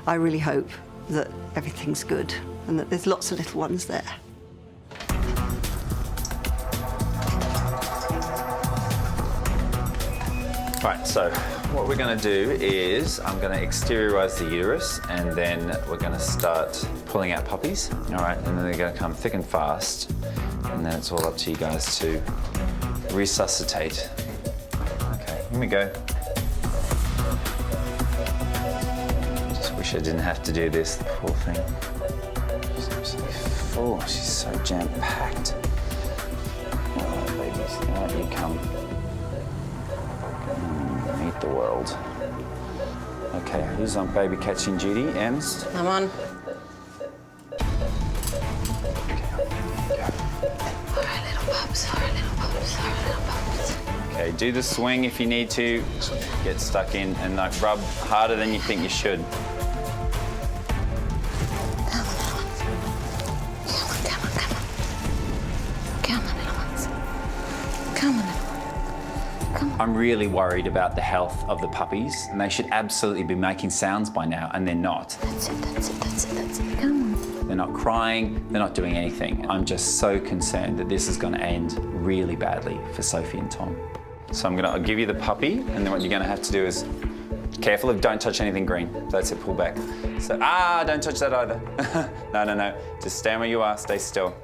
I really hope that everything's good and that there's lots of little ones there. Right, so what we're going to do is I'm going to exteriorize the uterus and then we're going to start pulling out puppies. All right, and then they're going to come thick and fast. And then it's all up to you guys to resuscitate. Okay, here we go. Just wish I didn't have to do this, the poor thing. She's absolutely full. She's so jam-packed. All right, babies, out you come. Meet the world. Okay, who's on baby catching duty? Ems? Come on. Okay, do the swing if you need to. Get stuck in and like rub harder than you think you should. I'm really worried about the health of the puppies, and they should absolutely be making sounds by now, and they're not. That's it, that's it, that's it, that's it. Come on. They're not crying, they're not doing anything. I'm just so concerned that this is going to end really badly for Sophie and Tom. So I'll give you the puppy, and then what you're going to have to do is, careful of don't touch anything green. That's it, pull back. So, don't touch that either. No. Just stand where you are, stay still.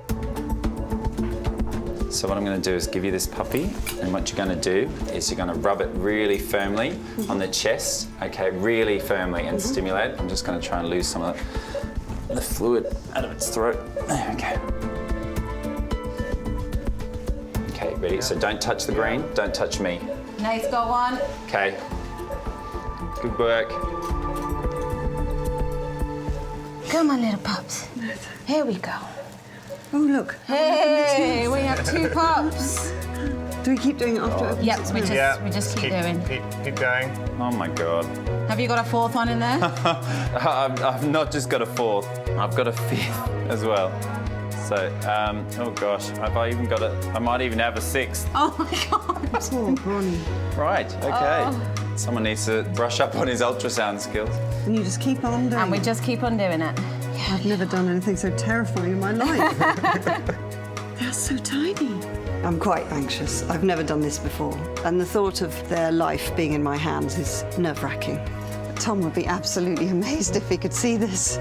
So what I'm going to do is give you this puppy, and what you're going to do is you're going to rub it really firmly on the chest, okay, really firmly and stimulate. I'm just going to try and lose some of the fluid out of its throat. There we go. Okay, ready? So don't touch the green, don't touch me. Nate's got one. Okay. Good work. Come on, little pups. Here we go. Oh, look. Hey, we have 2 pups. Do we keep doing it after it opens? Yep, we just keep doing. Keep going. Oh my God. Have you got a 4th one in there? I've not just got a 4th, I've got a 5th as well. So, oh gosh, have I even got I might even have a 6th. Oh my God. Oh, Bonnie. Right, okay. Someone needs to brush up on his ultrasound skills. And you just keep on doing And we it. just keep on doing it. I've never done anything so terrifying in my life. They're so tiny. I'm quite anxious. I've never done this before. And the thought of their life being in my hands is nerve-wracking. Tom would be absolutely amazed if he could see this.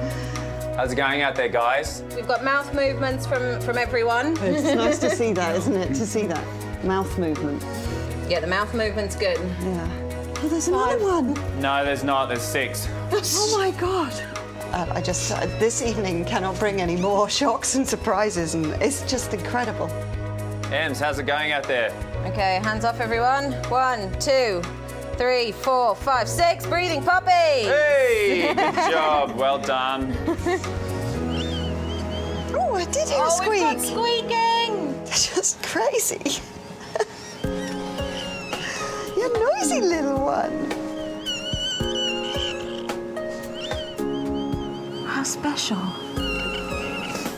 How's it going out there, guys? We've got mouth movements from everyone. It's nice to see that, isn't it? To see that mouth movement. Yeah, the mouth movement's good. Yeah. Oh, there's another one. No, there's not. There's 6. Oh, my God. I just, this evening cannot bring any more shocks and surprises, and it's just incredible. Ems, how's it going out there? Okay, hands off, everyone. 1, 2, 3, 4, 5, 6. Breathing puppy. Hey, good job. Well done. Oh, I did hear a squeak. We've got squeaking. They're just crazy. You're a noisy little one. How special.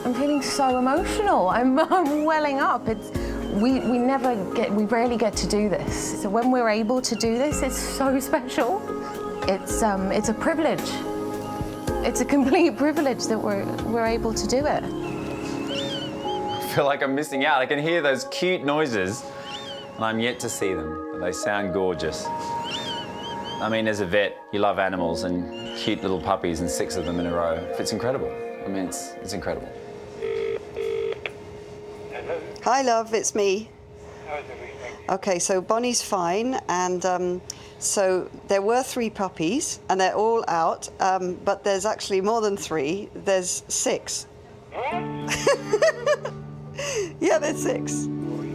I'm feeling so emotional. I'm welling up. We rarely get to do this. So when we're able to do this, it's so special. It's a privilege. It's a complete privilege that we're able to do it. I feel like I'm missing out. I can hear those cute noises, and I'm yet to see them. They sound gorgeous. I mean, as a vet, you love animals and cute little puppies and 6 of them in a row. It's incredible. I mean, it's incredible. Hi, love, it's me. Okay, so Bonnie's fine, and so there were 3 puppies, and they're all out, but there's actually more than 3. There's 6. Yeah, there's 6.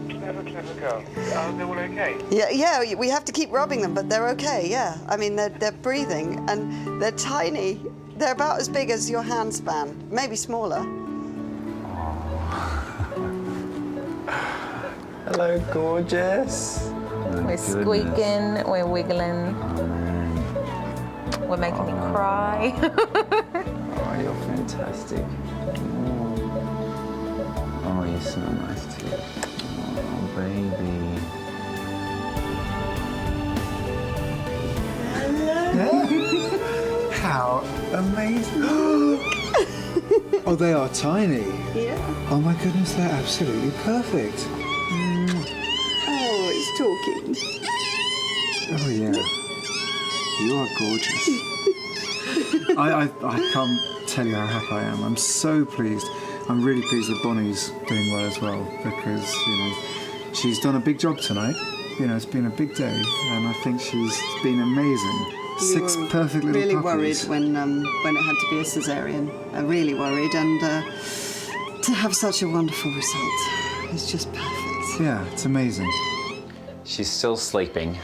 Clever girl. They're all okay? Yeah, we have to keep rubbing them, but they're okay, yeah. I mean, they're breathing, and they're tiny. They're about as big as your hand span, maybe smaller. Hello, gorgeous. We're squeaking, we're wiggling. We're making me cry. Oh, you're fantastic. Oh, you smell nice too. Oh, baby. How amazing. Oh, they are tiny. Yeah. Oh my goodness, they're absolutely perfect. Oh, he's talking. Oh yeah. You are gorgeous. I can't tell you how happy I am. I'm so pleased. I'm really pleased that Bonnie's doing well as well, because, you know, she's done a big job tonight. You know, it's been a big day, and I think she's been amazing. 6 perfect little really puppies. worried when it had to be a cesarean. Really worried, and to have such a wonderful result, it's just perfect. Yeah, it's amazing. She's still sleeping.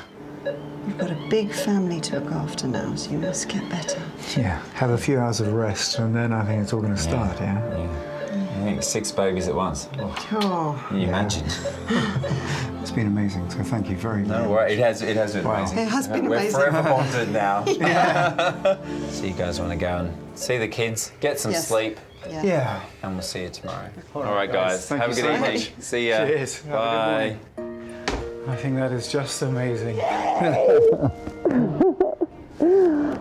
You've got a big family to look after now, so you must get better. Yeah, have a few hours of rest, and then I think it's all going to start, yeah? I think 6 babies at once. Oh. Can you imagine? It's been amazing, so thank you very much. No worries, it has been amazing. It has been We're amazing. forever bonded now. So you guys want to go and see the kids, get some Yes. sleep, Yeah. and we'll see you tomorrow. All right, guys. Thank Have a you good so evening. much. See ya. Cheers. Have a Bye. good I think that is just amazing.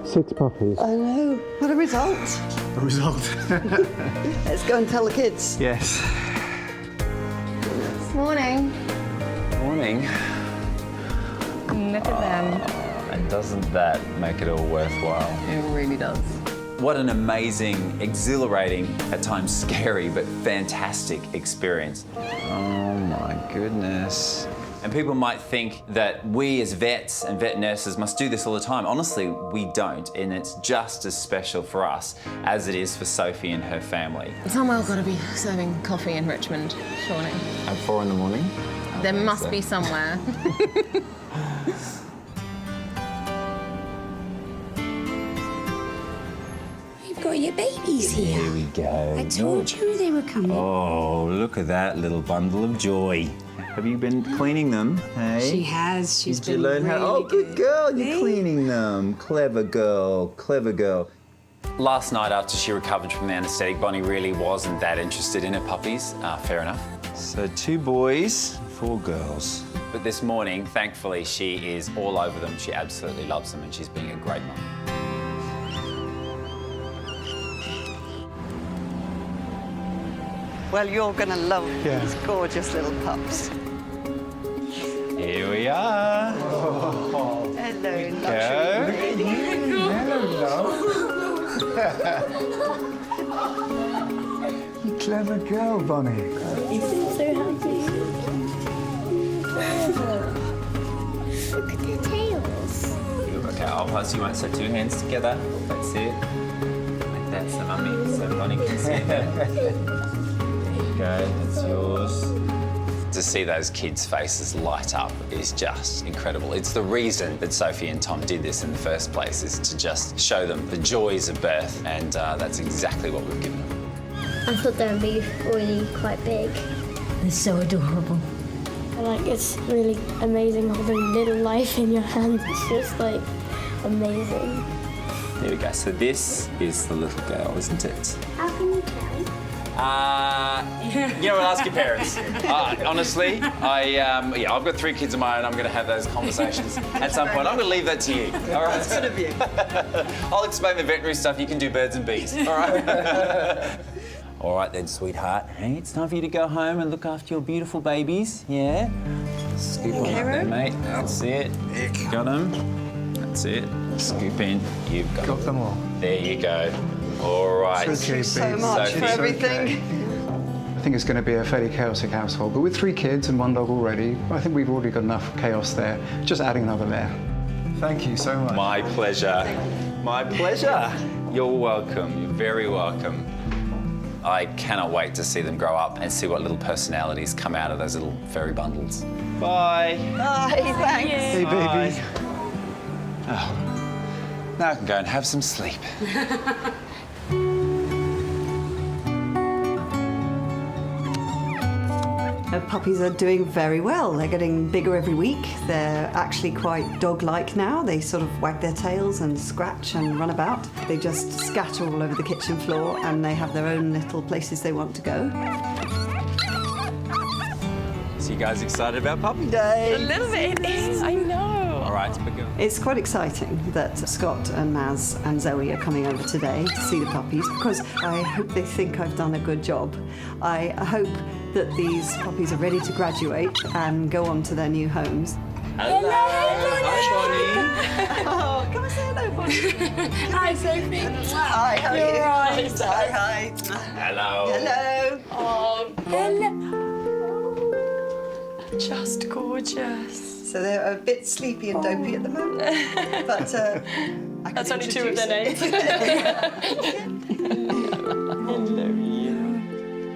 6 puppies. I know. What a result. The result. Let's go and tell the kids. Yes. Morning. Morning. Look at them. And doesn't that make it all worthwhile? It really does. What an amazing, exhilarating, at times scary, but fantastic experience. Oh my goodness. And people might think that we as vets and vet nurses must do this all the time. Honestly, we don't, and it's just as special for us as it is for Sophie and her family. Someone's got to be serving coffee in Richmond, surely. At 4 in the morning? There must be somewhere. You've got your babies here. Here we go. I told you they were coming. Oh, look at that little bundle of joy. Have you been cleaning them? Hey? She has. She's Did you been learn how? really Oh, good girl. You're Hey. cleaning them. Clever girl. Clever girl. Last night, after she recovered from the anaesthetic, Bonnie really wasn't that interested in her puppies. Fair enough. So 2 boys, 4 girls. But this morning, thankfully, she is all over them. She absolutely loves them, and she's being a great mum. Well, you're going to love these gorgeous little pups. Here we are. Hello, Go. You clever girl, Bonnie. So happy. Look at their tails. Okay, I'll pass you one. So 2 hands together. That's it. Like that's the mummy, so Bonnie can see that. There you go, that's yours. To see those kids' faces light up is just incredible. It's the reason that Sophie and Tom did this in the first place, is to just show them the joys of birth, and that's exactly what we've given them. I thought they would be really quite big. They're so adorable. Like, it's really amazing holding little life in your hands. It's just like amazing. Here we go. So this is the little girl, isn't it? How can you tell? You know what? Ask your parents. Honestly, I've got 3 kids of my own. I'm going to have those conversations at some point. I'm going to leave that to you. All right. That's good of you. I'll explain the veterinary stuff. You can do birds and bees. All right. All right then, sweetheart. Hey, it's time for you to go home and look after your beautiful babies. Yeah. Scoop on up there, mate. That's it. Got them. That's it. Scoop in. You've got them all. There you go. All right. It's okay, So much for everything. I think it's going to be a fairly chaotic household, but with 3 kids and 1 dog already, I think we've already got enough chaos there. Just adding another layer. Thank you so much. My pleasure. My pleasure. You're welcome. You're very welcome. I cannot wait to see them grow up and see what little personalities come out of those little furry bundles. Bye. Bye, thanks. Hey, baby. Oh, now I can go and have some sleep. The puppies are doing very well. They're getting bigger every week. They're actually quite dog-like now. They sort of wag their tails and scratch and run about. They just scatter all over the kitchen floor and they have their own little places they want to go. So you guys excited about Puppy Day? A little bit, it is, I know. All right, begin. It's quite exciting that Scott and Maz and Zoe are coming over today to see the puppies because I hope they think I've done a good job. I hope that these puppies are ready to graduate and go on to their new homes. Hello. Hi, Oh, come and say hello, Bonnie. Hi, Sophie. Hi, how are you? Right. Hi. Hello. Hello. Oh, hello. Just gorgeous. So they're a bit sleepy and dopey at the moment, but That's only 2 of their names.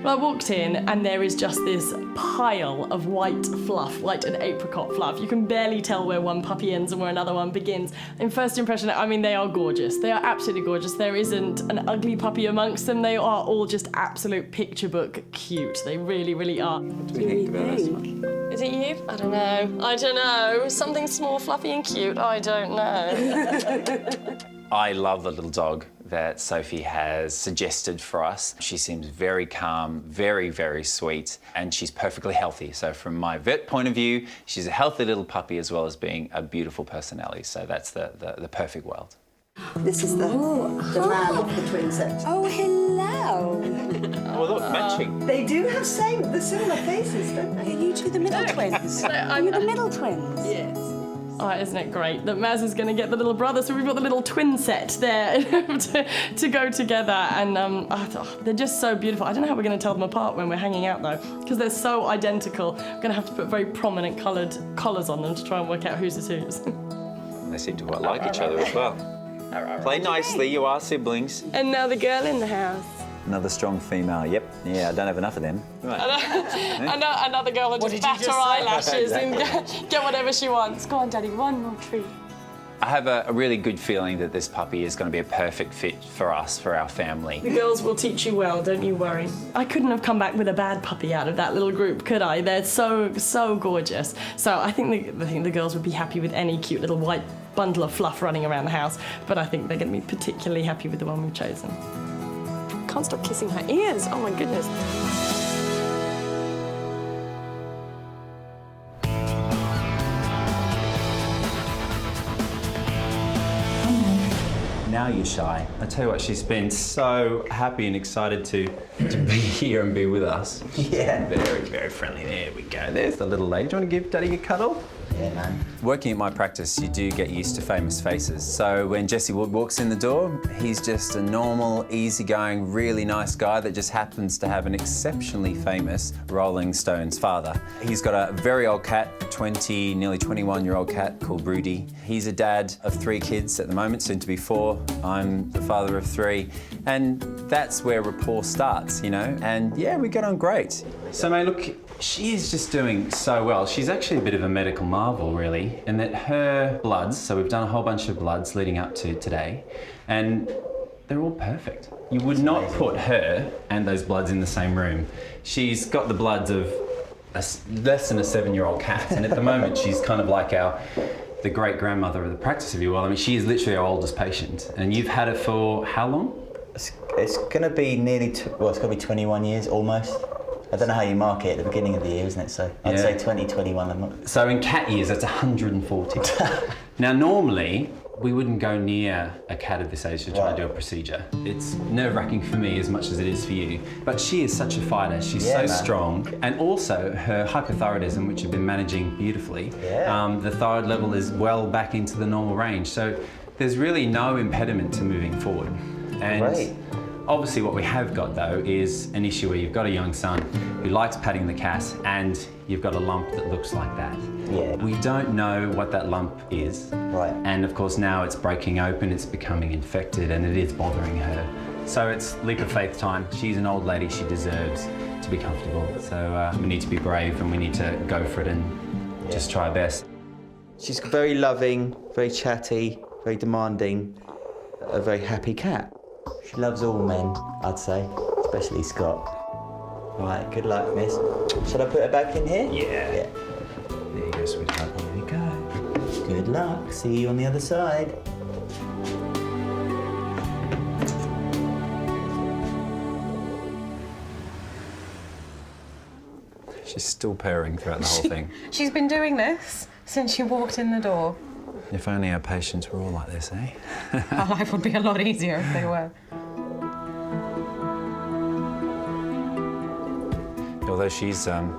Well, I walked in and there is just this pile of white fluff, white and apricot fluff. You can barely tell where one puppy ends and where another one begins. In first impression, I mean, they are gorgeous. They are absolutely gorgeous. There isn't an ugly puppy amongst them. They are all just absolute picture book cute. They really, really are. What do we think about this one? Is it you? I don't know. I don't know. Something small, fluffy and cute. I don't know. I love the little dog that Sophie has suggested for us. She seems very calm, very, very sweet, and she's perfectly healthy. So from my vet point of view, she's a healthy little puppy as well as being a beautiful personality. So that's the perfect world. this is the man of the twin sex. Oh, hello. Oh, look, matching. They do have the similar faces, don't they? Are you two the middle twins? Are you the middle twins? Yes. Oh, isn't it great that Maz is going to get the little brother, so we've got the little twin set there to go together, and they're just so beautiful. I don't know how we're going to tell them apart when we're hanging out, though, because they're so identical. I'm going to have to put very prominent coloured collars on them to try and work out whose is whose. They seem to quite like each other as well. Play nicely, you are siblings. And now the girl in the house. Another strong female, yep. Yeah, I don't have enough of them. Right. Another girl that just bat her eyelashes and get whatever she wants. Go on, Daddy, one more treat. I have a really good feeling that this puppy is going to be a perfect fit for us, for our family. The girls will teach you well, don't you worry. I couldn't have come back with a bad puppy out of that little group, could I? They're so gorgeous. So I think the girls would be happy with any cute little white bundle of fluff running around the house, but I think they're going to be particularly happy with the one we've chosen. Can't stop kissing her ears. Oh my goodness. Now you're shy. I tell you what, she's been so happy and excited to be here and be with us. Yeah. Very, very friendly. There we go. There's the little lady. Do you want to give Daddy a cuddle? Yeah, man. Working at my practice, you do get used to famous faces. So when Jesse Wood walks in the door, he's just a normal, easygoing, really nice guy that just happens to have an exceptionally famous Rolling Stones father. He's got a very old cat, nearly 21-year-old cat called Rudy. He's a dad of 3 kids at the moment, soon to be 4. I'm the father of 3. And that's where rapport starts, you know? And yeah, we get on great. So, mate, look, she is just doing so well. She's actually a bit of a medical marvel, really, in that her bloods, so we've done a whole bunch of bloods leading up to today, and they're all perfect. You would not put her and those bloods in the same room. She's got the bloods of less than a 7-year-old cat, and at the moment she's kind of like the great-grandmother of the practice, if you will. I mean, she is literally our oldest patient, and you've had her for how long? It's going to be it's going to be 21 years, almost. I don't know how you mark it at the beginning of the year, isn't it? So I'd say 20, 21 a month. So in cat years, that's 140. Now, normally, We wouldn't go near a cat of this age to try to do a procedure. It's nerve-wracking for me as much as it is for you. But she is such a fighter. She's so strong. And also her hypothyroidism, which you've been managing beautifully, the thyroid level is well back into the normal range. So there's really no impediment to moving forward. And obviously what we have got though is an issue where you've got a young son who likes patting the cat and you've got a lump that looks like that. We don't know what that lump is. And of course now it's breaking open, it's becoming infected and it is bothering her. So it's leap of faith time. She's an old lady, she deserves to be comfortable. So we need to be brave and we need to go for it and just try our best. She's very loving, very chatty, very demanding, a very happy cat. She loves all men, I'd say, especially Scott. Right, good luck, miss. Should I put her back in here? Yeah. There you go, sweetheart. Here we go. Good luck. See you on the other side. She's still purring throughout the whole thing. She's been doing this since she walked in the door. If only our patients were all like this, eh? Our life would be a lot easier if they were. Although she's kind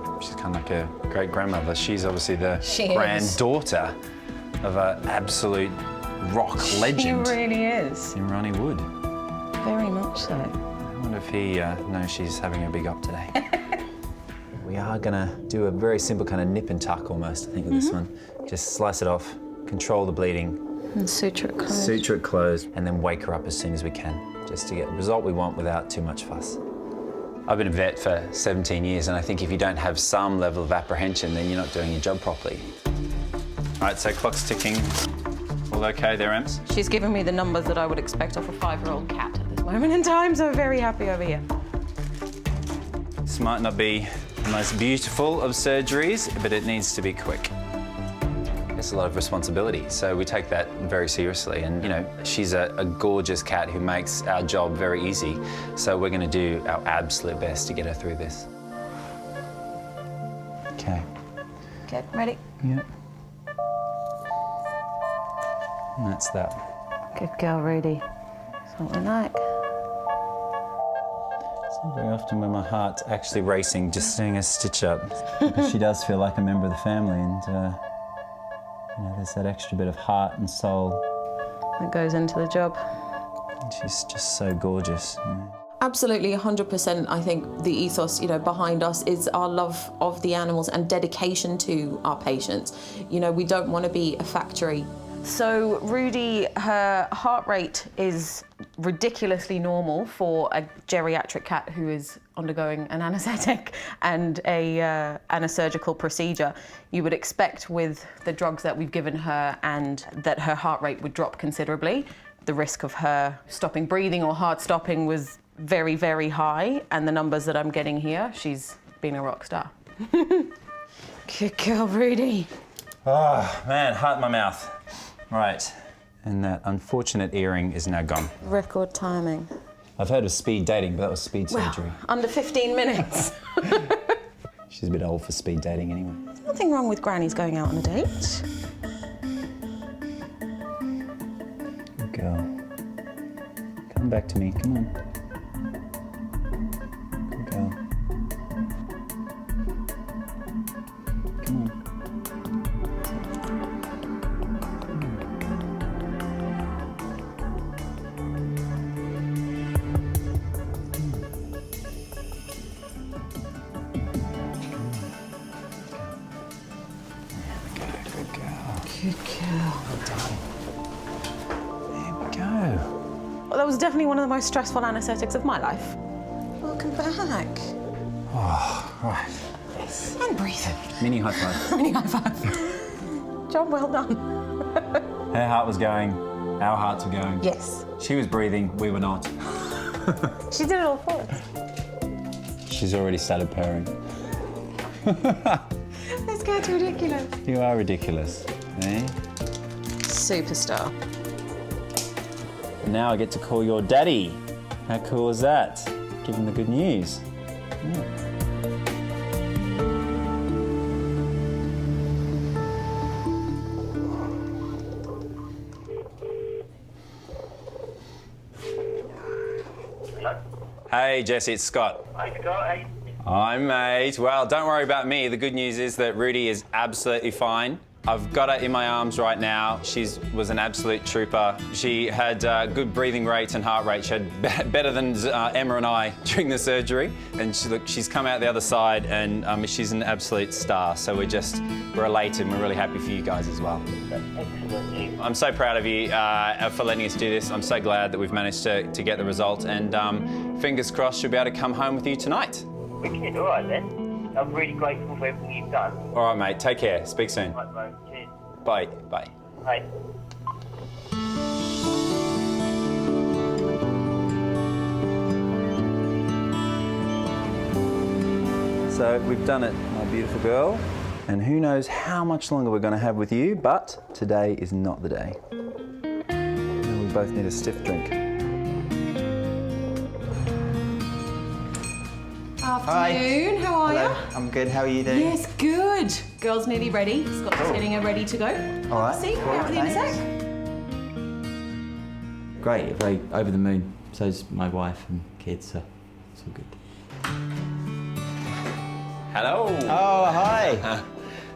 of like a great-grandmother, she's obviously the She granddaughter of an absolute rock legend. She really is. In Ronnie Wood. Very much so. I wonder if he knows she's having a big up today. We are gonna do a very simple kind of nip and tuck almost, I think, with this one. Just slice it off, control the bleeding. And suture it closed. Suture it closed, and then wake her up as soon as we can, just to get the result we want without too much fuss. I've been a vet for 17 years, and I think if you don't have some level of apprehension, then you're not doing your job properly. All right, so clock's ticking. All okay there, Ems? She's given me the numbers that I would expect off a 5-year-old cat at this moment in time, so very happy over here. This might not be the most beautiful of surgeries, but it needs to be quick. It's a lot of responsibility, so we take that very seriously. And, you know, she's a gorgeous cat who makes our job very easy. So we're going to do our absolute best to get her through this. Okay. Okay, ready? Yep. And that's that. Good girl, Rudy. That's what we like. It's not very often when my heart's actually racing just doing a stitch up. Because she does feel like a member of the family, and you know, there's that extra bit of heart and soul that goes into the job. And she's just so gorgeous. You know. Absolutely, 100%. I think the ethos, behind us is our love of the animals and dedication to our patients. We don't want to be a factory. So Rudy, her heart rate is ridiculously normal for a geriatric cat who is undergoing an anaesthetic and a surgical procedure. You would expect with the drugs that we've given her and that her heart rate would drop considerably. The risk of her stopping breathing or heart stopping was very, very high, and the numbers that I'm getting here, she's been a rock star. Good girl, Rudy. Oh, man, heart in my mouth. Right, and that unfortunate earring is now gone. Record timing. I've heard of speed dating, but that was speed surgery. Under 15 minutes. She's a bit old for speed dating anyway. There's nothing wrong with grannies going out on a date. Good girl. Come back to me, come on. Good girl. Come on. Good girl. Well done. There we go. Well, that was definitely one of the most stressful anaesthetics of my life. Welcome back. Oh, right. Yes. And breathe. Mini high five. Mini high five. Job well done. Her heart was going, our hearts were going. Yes. She was breathing, we were not. She did it all for us. She's already started purring. This cat's ridiculous. You are ridiculous, eh? Superstar. Now I get to call your daddy. How cool is that? Give him the good news. Yeah. Hey, Jesse, it's Scott. Hi, Scott. Hey. Hi, mate. Well, don't worry about me. The good news is that Rudy is absolutely fine. I've got her in my arms right now. She was an absolute trooper. She had good breathing rates and heart rate. She had better than Emma and I during the surgery. And she's come out the other side, and she's an absolute star. So we're elated, and we're really happy for you guys as well. Excellent. I'm so proud of you for letting us do this. I'm so glad that we've managed to get the result, and fingers crossed she'll be able to come home with you tonight. Wicked. All right then. I'm really grateful for everything you've done. All right, mate. Take care. Speak soon. Right, bro. Cheers. Bye. Bye. Bye. So we've done it, my beautiful girl. And who knows how much longer we're going to have with you, but today is not the day. And we both need a stiff drink. Afternoon, how are you? I'm good, how are you doing? Yes, good. Girls nearly ready. Scott's getting her ready to go. All right. See, out with you in a sec. Great, very over the moon. So's my wife and kids, so it's all good. Hello. Oh, hi.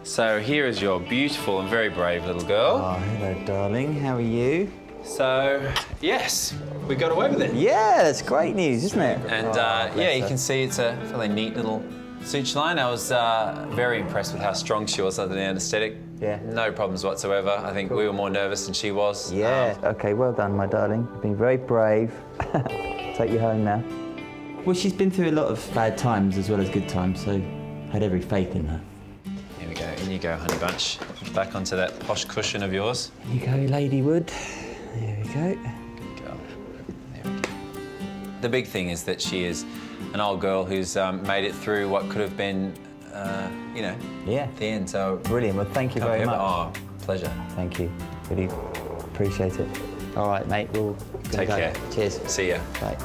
So here is your beautiful and very brave little girl. Oh, hello, darling. How are you? So, yes, we got away with it. Yeah, that's great news, isn't it? And yeah, you can see it's a fairly neat little suture line. I was very impressed with how strong she was under the anaesthetic. Yeah. No problems whatsoever. I think we were more nervous than she was. Yeah. Okay, well done, my darling. You've been very brave. Take you home now. Well, she's been through a lot of bad times as well as good times, so I had every faith in her. Here we go. In you go, honey bunch. Back onto that posh cushion of yours. Here you go, Ladywood. There we go. Good girl. There we go. The big thing is that she is an old girl who's made it through what could have been, you know, yeah, the end. So brilliant. Well, thank you very much. Oh, pleasure. Thank you. Really appreciate it. All right, mate. We'll take care. Cheers. See ya. Bye.